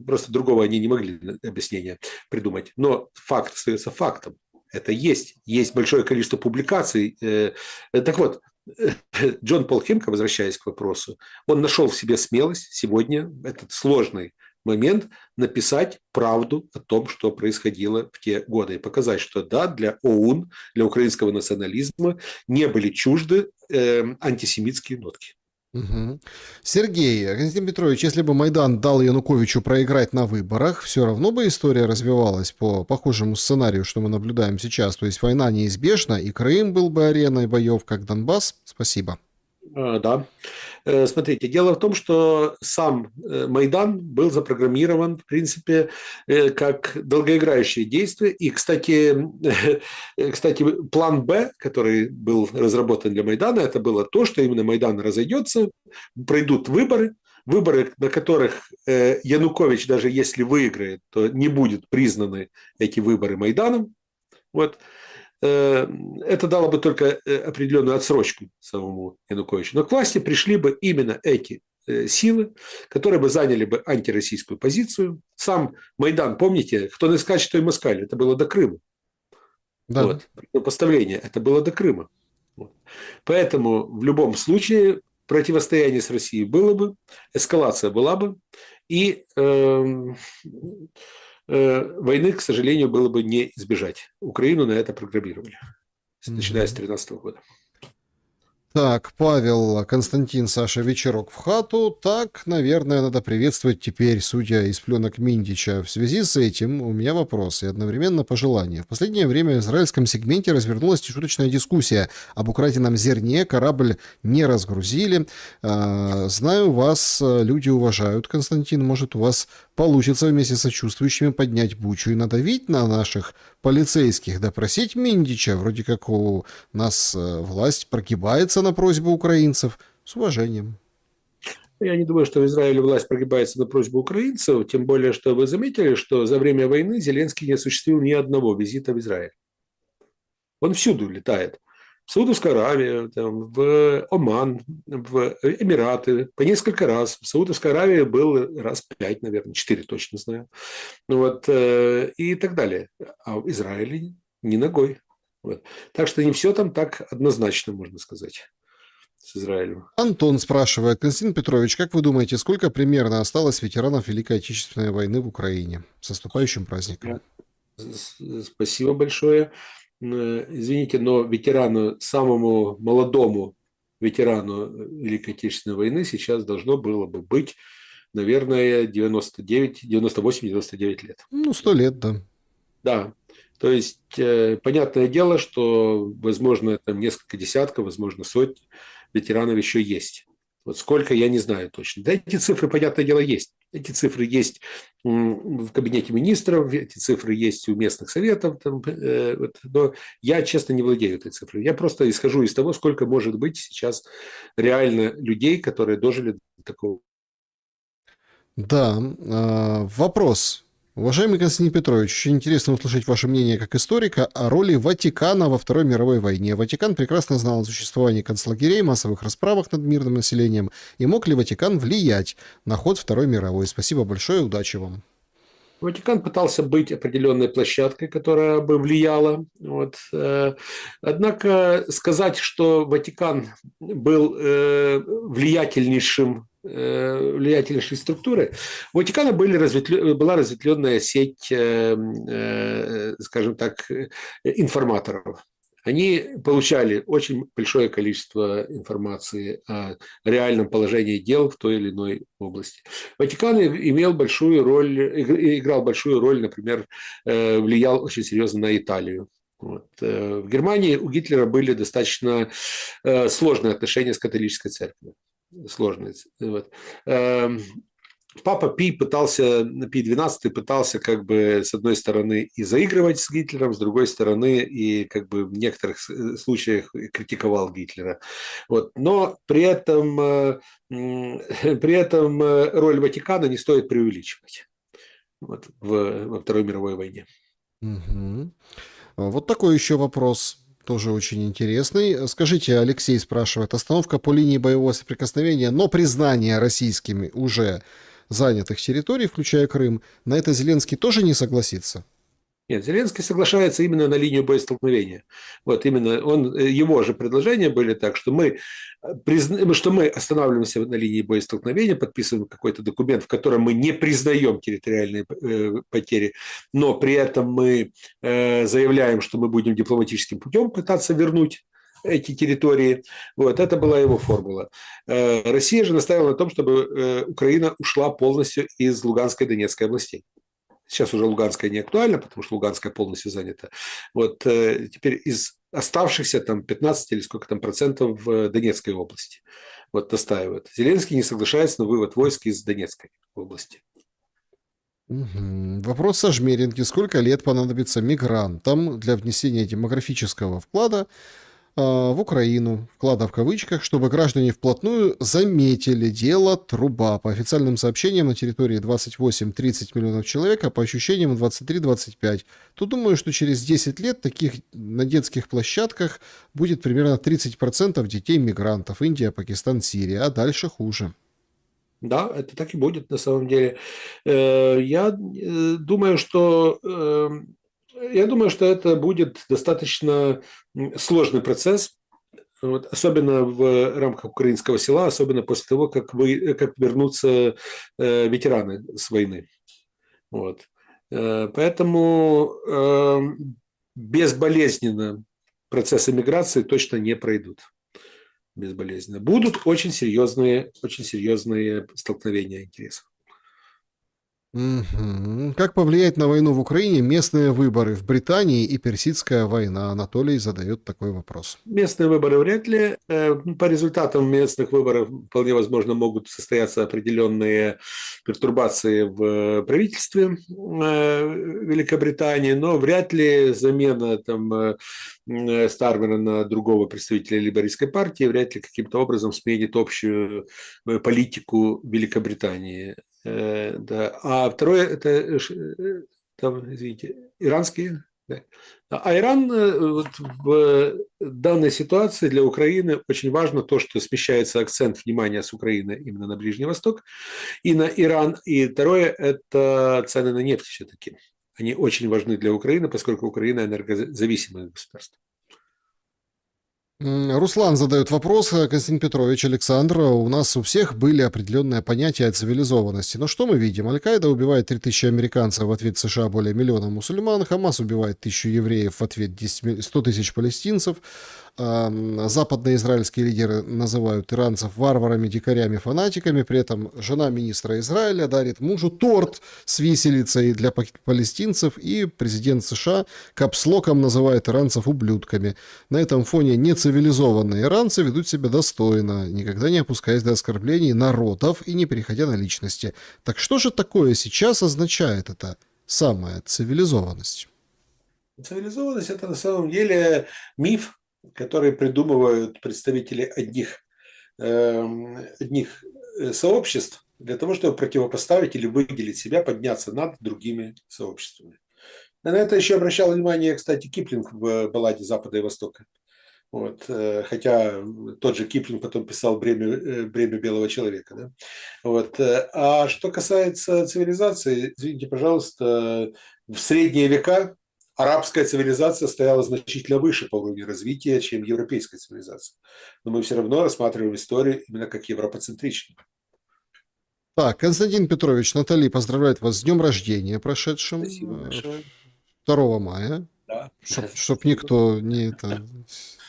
Просто другого они не могли объяснения придумать. Но факт остается фактом. Это есть. Есть большое количество публикаций. Так вот, Джон Пол Химка, возвращаясь к вопросу, он нашел в себе смелость сегодня, этот сложный момент, написать правду о том, что происходило в те годы, и показать, что да, для ОУН, для украинского национализма не были чужды антисемитские нотки. Угу. Сергей, Константин Петрович, если бы Майдан дал Януковичу проиграть на выборах, все равно бы история развивалась по похожему сценарию, что мы наблюдаем сейчас. То есть война неизбежна, и Крым был бы ареной боев, как Донбасс? Спасибо. Да. Смотрите, дело в том, что сам Майдан был запрограммирован, в принципе, как долгоиграющее действие. И, кстати, план «Б», который был разработан для Майдана, это было то, что именно Майдан разойдется, пройдут выборы, на которых Янукович, даже если выиграет, то не будут признаны эти выборы Майданом. Это дало бы только определенную отсрочку самому Януковичу. Но к власти пришли бы именно эти силы, которые бы заняли бы антироссийскую позицию. Сам Майдан, помните, кто не скачет, то и москаль. Это было до Крыма. Да. Поставление, это было до Крыма. Поэтому в любом случае противостояние с Россией было бы, эскалация была бы, и войны, к сожалению, было бы не избежать. Украину на это программировали, начиная с 2013 года. Так, Павел, Константин, Саша, вечерок в хату. Так, наверное, надо приветствовать теперь, судя из пленок Миндича. В связи с этим у меня вопрос и одновременно пожелание. В последнее время в израильском сегменте развернулась нешуточная дискуссия об украденном зерне. Корабль не разгрузили. Знаю, вас люди уважают, Константин. Может, у вас получится вместе с сочувствующими поднять бучу и надавить на наших полицейских, допросить Миндича, вроде как у нас власть прогибается на просьбу украинцев, с уважением. Я не думаю, что в Израиле власть прогибается на просьбу украинцев, тем более, что вы заметили, что за время войны Зеленский не осуществил ни одного визита в Израиль. Он всюду летает. В Саудовскую Аравию, там, в Оман, в Эмираты, по несколько раз. В Саудовской Аравии был раз 5, наверное, 4 точно знаю. Вот, и так далее. А в Израиле ни ногой. Вот. Так что не все там так однозначно, можно сказать, с Израилем. Антон спрашивает: Константин Петрович, как вы думаете, сколько примерно осталось ветеранов Великой Отечественной войны в Украине? С наступающим праздником. Спасибо большое. Извините, но ветерану, самому молодому ветерану Великой Отечественной войны сейчас должно было бы быть, наверное, 98-99 лет. 100 лет, да. Да. То есть, понятное дело, что, возможно, там несколько десятков, возможно, сотни ветеранов еще есть. Вот сколько, я не знаю точно. Да, эти цифры, понятное дело, есть. Эти цифры есть в кабинете министров, эти цифры есть у местных советов. Там, но я, честно, не владею этой цифрой. Я просто исхожу из того, сколько может быть сейчас реально людей, которые дожили до такого. Да, вопрос. Уважаемый Константин Петрович, очень интересно услышать ваше мнение как историка о роли Ватикана во Второй мировой войне. Ватикан прекрасно знал о существовании концлагерей, массовых расправах над мирным населением. И мог ли Ватикан влиять на ход Второй мировой? Спасибо большое, удачи вам. Ватикан пытался быть определенной площадкой, которая бы влияла. Вот. Однако сказать, что Ватикан был влиятельнейшей структурой, у Ватикана была разветвленная сеть, скажем так, информаторов. Они получали очень большое количество информации о реальном положении дел в той или иной области. Ватикан играл большую роль, например, влиял очень серьезно на Италию. Вот. В Германии у Гитлера были достаточно сложные отношения с католической церковью. Сложные. Вот. Папа Пий XII пытался как бы с одной стороны и заигрывать с Гитлером, с другой стороны и как бы в некоторых случаях критиковал Гитлера. Вот. Но при этом роль Ватикана не стоит преувеличивать вот, во Второй мировой войне. Угу. Вот такой еще вопрос. Тоже очень интересный. Скажите, Алексей спрашивает, остановка по линии боевого соприкосновения, но признание российскими уже занятых территорий, включая Крым, на это Зеленский тоже не согласится? Нет, Зеленский соглашается именно на линию боестолкновения. Вот именно его же предложения были так, что мы останавливаемся на линии боестолкновения, подписываем какой-то документ, в котором мы не признаем территориальные потери, но при этом мы заявляем, что мы будем дипломатическим путем пытаться вернуть эти территории. Вот, это была его формула. Россия же настаивала на том, чтобы Украина ушла полностью из Луганской и Донецкой областей. Сейчас уже Луганская не актуальна, потому что Луганская полностью занята. Вот теперь из оставшихся там 15 или сколько там процентов в Донецкой области вот настаивают. Зеленский не соглашается на вывод войск из Донецкой области. Угу. Вопрос со Жмеринки. Сколько лет понадобится мигрантам для внесения демографического вклада в Украину, вклада в кавычках, чтобы граждане вплотную заметили дело труба? По официальным сообщениям, на территории 28-30 миллионов человек, а по ощущениям 23-25. Тут думаю, что через 10 лет таких на детских площадках будет примерно 30% детей-мигрантов. Индия, Пакистан, Сирия, а дальше хуже. Да, это так и будет на самом деле. Я думаю, что это будет достаточно сложный процесс, вот, особенно в рамках украинского села, особенно после того, как вернутся ветераны с войны. Вот. Поэтому безболезненно процессы миграции точно не пройдут. Безболезненно. Будут очень серьезные столкновения интересов. Мгм. Как повлиять на войну в Украине местные выборы в Британии и персидская война? Анатолий задает такой вопрос. Местные выборы вряд ли. По результатам местных выборов вполне возможно могут состояться определенные пертурбации в правительстве Великобритании, но вряд ли замена там, Стармера на другого представителя лейбористской партии вряд ли каким-то образом сменит общую политику Великобритании. Да. А второе, это, там, извините, иранские. Да. А Иран вот в данной ситуации для Украины очень важно то, что смещается акцент внимания с Украины именно на Ближний Восток и на Иран. И второе – это цены на нефть все-таки. Они очень важны для Украины, поскольку Украина энергозависимое государство. Руслан задает вопрос, Константин Петрович, Александр, у нас у всех были определенные понятия о цивилизованности. Но что мы видим? Аль-Каида убивает 3000 американцев, в ответ США более миллиона мусульман, Хамас убивает 1000 евреев, в ответ 100 тысяч палестинцев. Западные израильские лидеры называют иранцев варварами, дикарями, фанатиками. При этом жена министра Израиля дарит мужу торт с виселицей для палестинцев. И президент США капслоком называет иранцев ублюдками. На этом фоне нецивилизованные иранцы ведут себя достойно, никогда не опускаясь до оскорблений народов и не переходя на личности. Так что же такое сейчас означает эта самая цивилизованность? Цивилизованность – это на самом деле миф, который придумывают представители одних сообществ для того, чтобы противопоставить или выделить себя, подняться над другими сообществами. На это еще обращал внимание, кстати, Киплинг в балладе «Запада и Востока». Вот, хотя тот же Киплинг потом писал «Бремя белого человека». Да? Вот. А что касается цивилизации, извините, пожалуйста, в средние века арабская цивилизация стояла значительно выше по уровню развития, чем европейская цивилизация. Но мы все равно рассматриваем историю именно как европоцентричную. Так, Константин Петрович, Натали поздравляет вас с днем рождения Спасибо прошедшим, большое. 2 мая. Да. Чтоб Спасибо. никто не это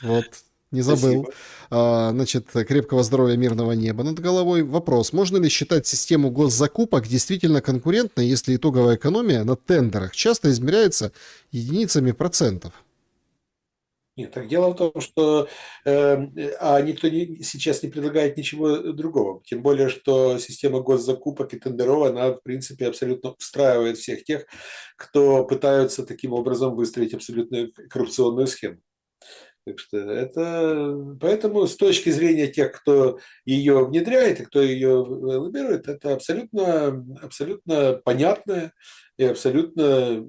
вот не забыл. Спасибо. Значит, крепкого здоровья, мирного неба над головой. Вопрос: можно ли считать систему госзакупок действительно конкурентной, если итоговая экономия на тендерах часто измеряется единицами процентов? Нет, так дело в том, что никто сейчас не предлагает ничего другого. Тем более, что система госзакупок и тендеров, она, в принципе, абсолютно устраивает всех тех, кто пытаются таким образом выстроить абсолютно коррупционную схему. Так что это, поэтому с точки зрения тех, кто ее внедряет и кто ее лоббирует, это абсолютно понятная и абсолютно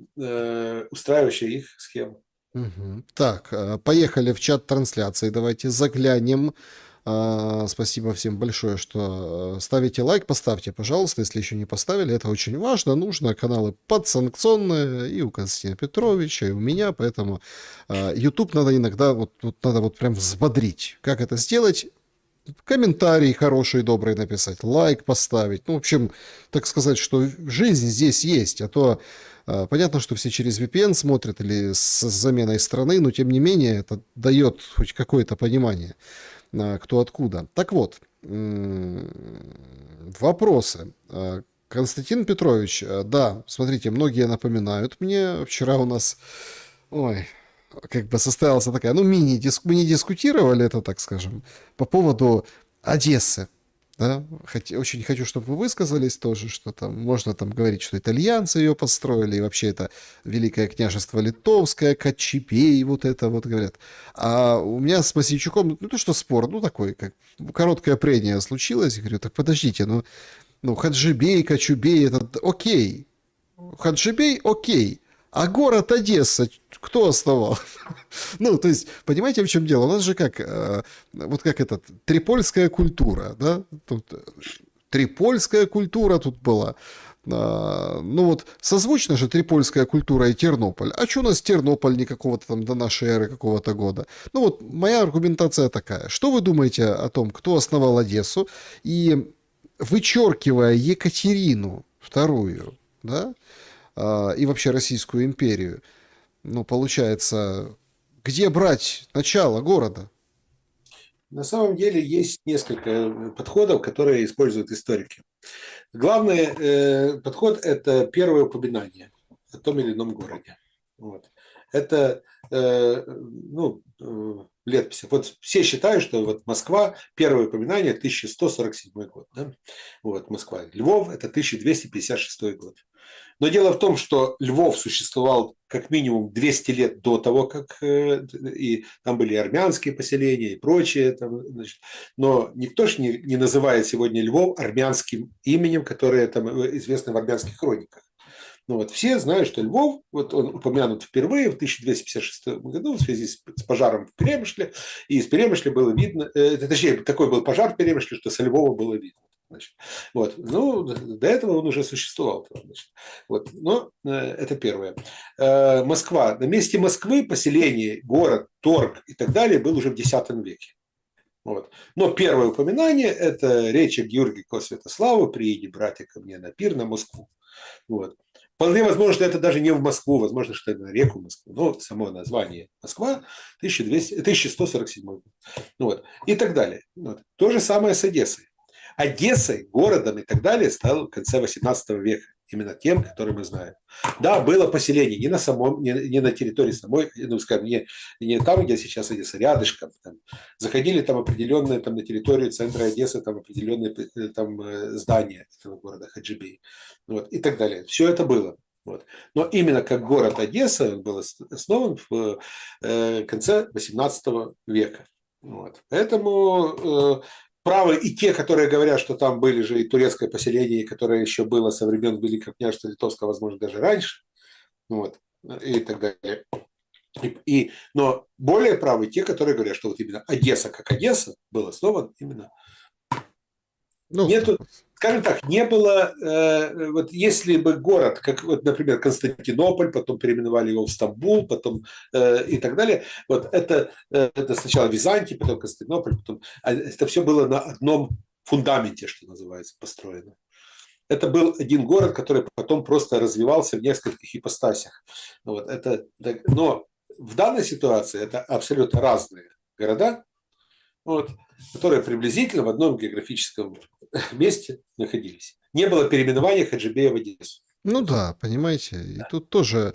устраивающая их схема. Мгм. Так, поехали в чат трансляции. Давайте заглянем. Спасибо всем большое, что ставите лайк. Поставьте, пожалуйста, если еще не поставили. Это очень важно. Нужно. Каналы подсанкционные и у Константина Петровича, и у меня. Поэтому YouTube надо иногда, надо вот прям взбодрить. Как это сделать? Комментарий хороший, добрый написать, лайк поставить. Ну, в общем, так сказать, что жизнь здесь есть. А то понятно, что все через VPN смотрят или с заменой страны, но тем не менее это дает хоть какое-то понимание, кто откуда. Так вот, вопросы. Константин Петрович, да, смотрите, многие напоминают мне. Вчера у нас, ой, как бы состоялась такая, ну, мы не дискутировали это, так скажем, по поводу Одессы. Да? Очень хочу, чтобы вы высказались тоже, что там можно там говорить, что итальянцы ее построили, и вообще это Великое княжество Литовское, Кочубей, вот это вот говорят. А у меня с Мосейчуком, ну то что спор, ну такой, как короткое прение случилось, я говорю, так подождите, ну Хаджибей, Кочубей, это окей, Хаджибей окей, а город Одесса кто основал? Ну, то есть, понимаете, в чем дело? У нас же как, вот как этот, трипольская культура, да? Тут трипольская культура тут была. Ну вот, созвучно же трипольская культура и Тернополь. А что у нас Тернополь не какого-то там до нашей эры какого-то года? Ну вот, моя аргументация такая. Что вы думаете о том, кто основал Одессу? И вычеркивая Екатерину II, да, и вообще Российскую империю, ну, получается, где брать начало города? На самом деле есть несколько подходов, которые используют историки. Главный подход – это первое упоминание о том или ином городе. Вот. Это ну, летописи. Вот все считают, что вот Москва, первое упоминание 1147 год. Да? Вот Москва. Львов – это 1256 год. Но дело в том, что Львов существовал как минимум 200 лет до того, как и там были армянские поселения и прочее. Там, значит, но никто же не называет сегодня Львов армянским именем, которое там известно в армянских хрониках. Ну вот, все знают, что Львов, вот он упомянут впервые в 1256 году в связи с пожаром в Перемышле, и из Перемышля было видно, точнее, такой был пожар в Перемышле, что со Львова было видно. Значит, вот. Ну, до этого он уже существовал. Значит. Вот. Но это первое. Москва. На месте Москвы поселение, город, торг и так далее был уже в X веке. Вот. Но первое упоминание – это речь Георгия Святослава «Прииди, братья, ко мне на пир на Москву». Вот. Вполне возможно, что это даже не в Москву, возможно, что это на реку Москву. Но само название Москва 1147 год. Вот. И так далее. Вот. То же самое с Одессой. Одессой, городом и так далее стал в конце 18 века. Именно тем, который мы знаем. Да, было поселение не на, самом, не на территории самой, ну, скажем, не там, где сейчас Одесса, рядышком. Там. Заходили там определенные там, на территорию центра Одессы там, определенные там, здания этого города Хаджибей. Вот, и так далее. Все это было. Вот. Но именно как город Одесса он был основан в конце 18 века. Вот. Поэтому правы и те, которые говорят, что там были же и турецкое поселение, которое еще было со времен Великого княжества Литовского, возможно, даже раньше. Вот. И так далее. Но более правы те, которые говорят, что вот именно Одесса как Одесса был основан именно. Ну, Нету, скажем так, не было, вот если бы город, как, вот, например, Константинополь, потом переименовали его в Стамбул, потом и так далее, вот это сначала Византия, потом Константинополь, потом, это все было на одном фундаменте, что называется, построено. Это был один город, который потом просто развивался в нескольких ипостасях. Вот, но в данной ситуации это абсолютно разные города, вот, которые приблизительно в одном географическом месте находились. Не было переименования Хаджибея в Одессу. ну да, понимаете, и тут тоже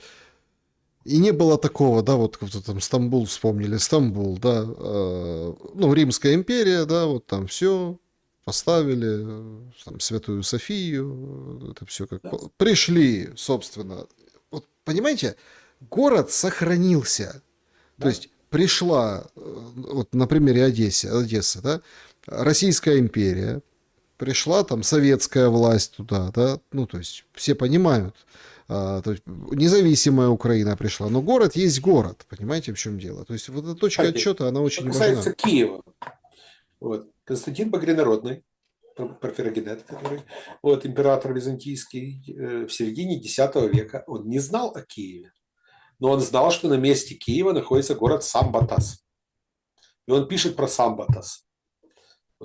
и не было такого, да, вот как-то там Стамбул вспомнили, Стамбул, да, ну, Римская империя, да, вот там все поставили, там, Святую Софию, это все как... Да. Пришли, собственно, вот, понимаете, город сохранился, то Да. есть пришла, вот на примере Одессы, да, Российская империя, пришла там советская власть туда, да, ну, то есть все понимают, то есть независимая Украина пришла, но город есть город, понимаете, в чем дело? То есть вот эта точка Кстати, отчета, она что очень касается важна. Киева, вот, Константин Багрянародный, Порфирогенет, который, вот, император византийский, в середине X века, он не знал о Киеве, но он знал, что на месте Киева находится город Самбатас. И он пишет про Самбатас.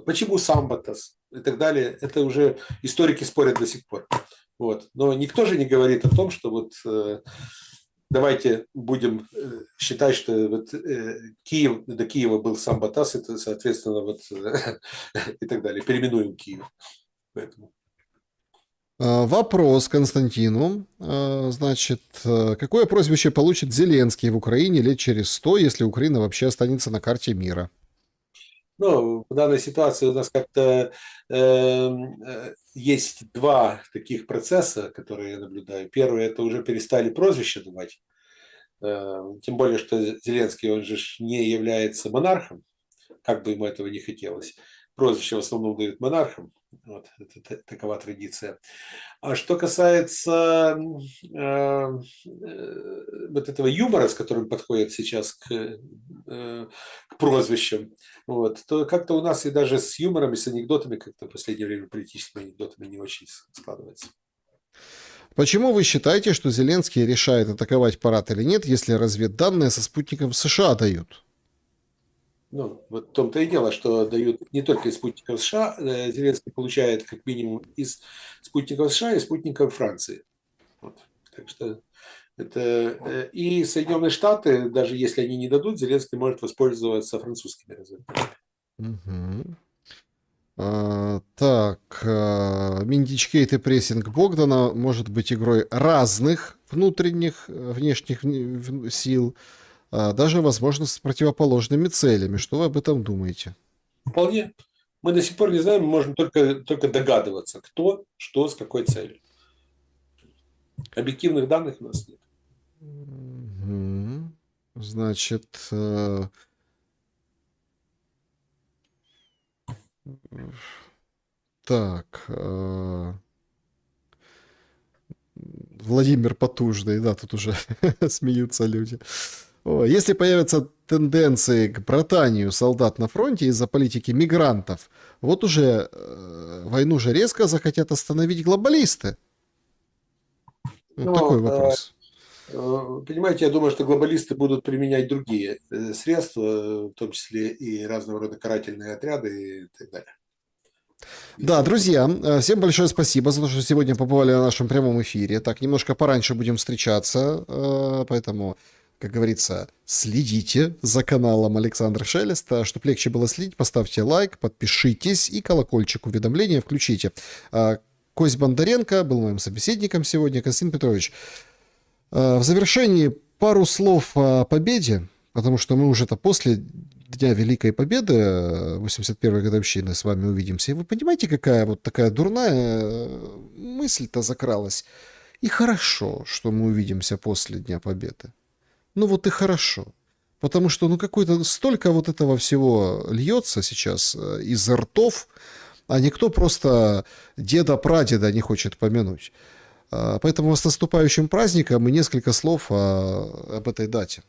Почему Самбатас и так далее, это уже историки спорят до сих пор. Вот. Но никто же не говорит о том, что вот давайте будем считать, что вот, Киев, до Киева был Самбатас, это, соответственно, вот, и так далее. Переименуем Киев. Поэтому. Вопрос Константину. Значит, какое прозвище получит Зеленский в Украине лет через 100, если Украина вообще останется на карте мира? Ну, в данной ситуации у нас как-то есть два таких процесса, которые я наблюдаю. Первый – это уже перестали прозвища давать. Тем более, что Зеленский, он же не является монархом, как бы ему этого не хотелось. Прозвище в основном дают монархам. Вот, это такова традиция. А что касается вот этого юмора, с которым подходят сейчас к прозвищам, вот, то как-то у нас и даже с юмором, и с анекдотами как-то в последнее время политическими анекдотами не очень складывается. Почему вы считаете, что Зеленский решает атаковать парад или нет, если разведданные со спутников США дают? Ну, вот в том-то и дело, что дают не только из спутников США, Зеленский получает как минимум из спутников США и спутников Франции. Вот. Так что это и Соединенные Штаты, даже если они не дадут, Зеленский может воспользоваться французскими разведками. Угу. Так, Миндичкейт и прессинг Богдана может быть игрой разных внутренних, внешних сил, даже, возможно, с противоположными целями. Что вы об этом думаете? Вполне. Мы до сих пор не знаем, мы можем только догадываться, кто, что, с какой целью. Объективных данных у нас нет. Мгм. Значит, так, Владимир Потужный, да, тут уже смеются люди. Если появятся тенденции к братанию солдат на фронте из-за политики мигрантов, вот уже войну же резко захотят остановить глобалисты. Вот такой вопрос. Понимаете, я думаю, что глобалисты будут применять другие средства, в том числе и разного рода карательные отряды и так далее. Да, друзья, всем большое спасибо за то, что сегодня побывали на нашем прямом эфире. Так, немножко пораньше будем встречаться, поэтому, как говорится, следите за каналом Александра Шелеста. Чтобы легче было следить, поставьте лайк, подпишитесь и колокольчик уведомления включите. Кость Бондаренко был моим собеседником сегодня. Константин Петрович, в завершении пару слов о победе, потому что мы уже-то после Дня Великой Победы, 81-й годовщины, с вами увидимся. И вы понимаете, какая вот такая дурная мысль-то закралась? И хорошо, что мы увидимся после Дня Победы. Ну вот и хорошо. Потому что, ну, какой-то столько вот этого всего льется сейчас из ртов, а никто просто деда-прадеда не хочет помянуть. Поэтому с наступающим праздником и несколько слов об этой дате.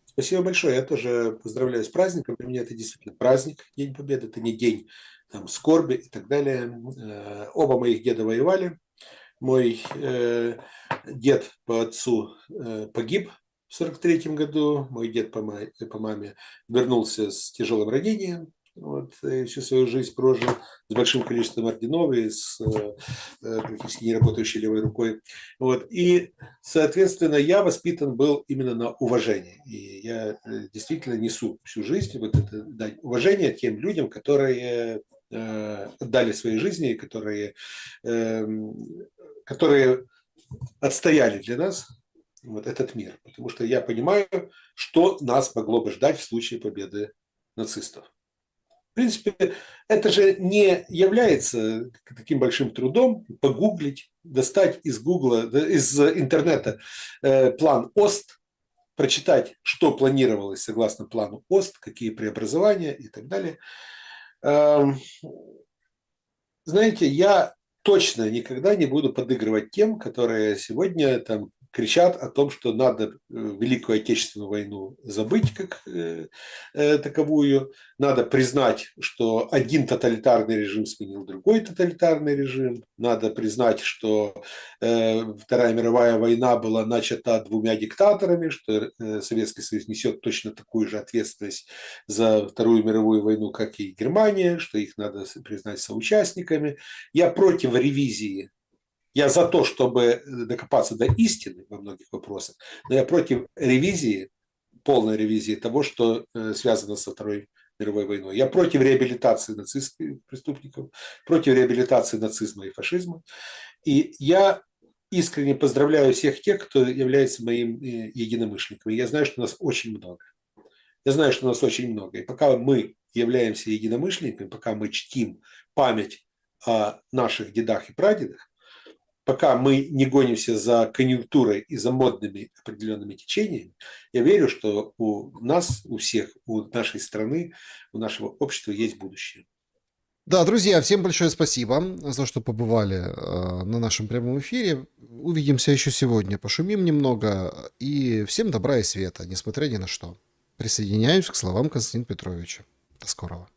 Спасибо большое. Я тоже поздравляю с праздником. Для меня это действительно праздник, День Победы. Это не день там, скорби и так далее. Оба моих деда воевали. Мой дед по отцу погиб в 1943 году. Мой дед по маме вернулся с тяжелым ранением. Вот, и всю свою жизнь прожил с большим количеством орденов и с практически неработающей левой рукой. Вот, и, соответственно, я воспитан был именно на уважении. И я действительно несу всю жизнь вот это дань уважения тем людям, которые отдали свои жизни, которые отстояли для нас вот этот мир. Потому что я понимаю, что нас могло бы ждать в случае победы нацистов. В принципе, это же не является таким большим трудом погуглить, достать из Гугла, из интернета план ОСТ, прочитать, что планировалось согласно плану ОСТ, какие преобразования и так далее. Знаете, я точно никогда не буду подыгрывать тем, которые сегодня там кричат о том, что надо Великую Отечественную войну забыть как таковую, надо признать, что один тоталитарный режим сменил другой тоталитарный режим, надо признать, что Вторая мировая война была начата двумя диктаторами, что Советский Союз несет точно такую же ответственность за Вторую мировую войну, как и Германия, что их надо признать соучастниками. Я против ревизии. Я за то, чтобы докопаться до истины во многих вопросах, но я против ревизии, полной ревизии того, что связано со Второй мировой войной. Я против реабилитации нацистских преступников, против реабилитации нацизма и фашизма. И я искренне поздравляю всех тех, кто является моим единомышленником. Я знаю, что нас очень много. Я знаю, что нас очень много. И пока мы являемся единомышленниками, пока мы чтим память о наших дедах и прадедах, пока мы не гонимся за конъюнктурой и за модными определенными течениями, я верю, что у нас, у всех, у нашей страны, у нашего общества есть будущее. Да, друзья, всем большое спасибо за то, что побывали на нашем прямом эфире. Увидимся еще сегодня, пошумим немного. И всем добра и света, несмотря ни на что. Присоединяюсь к словам Константина Петровича. До скорого.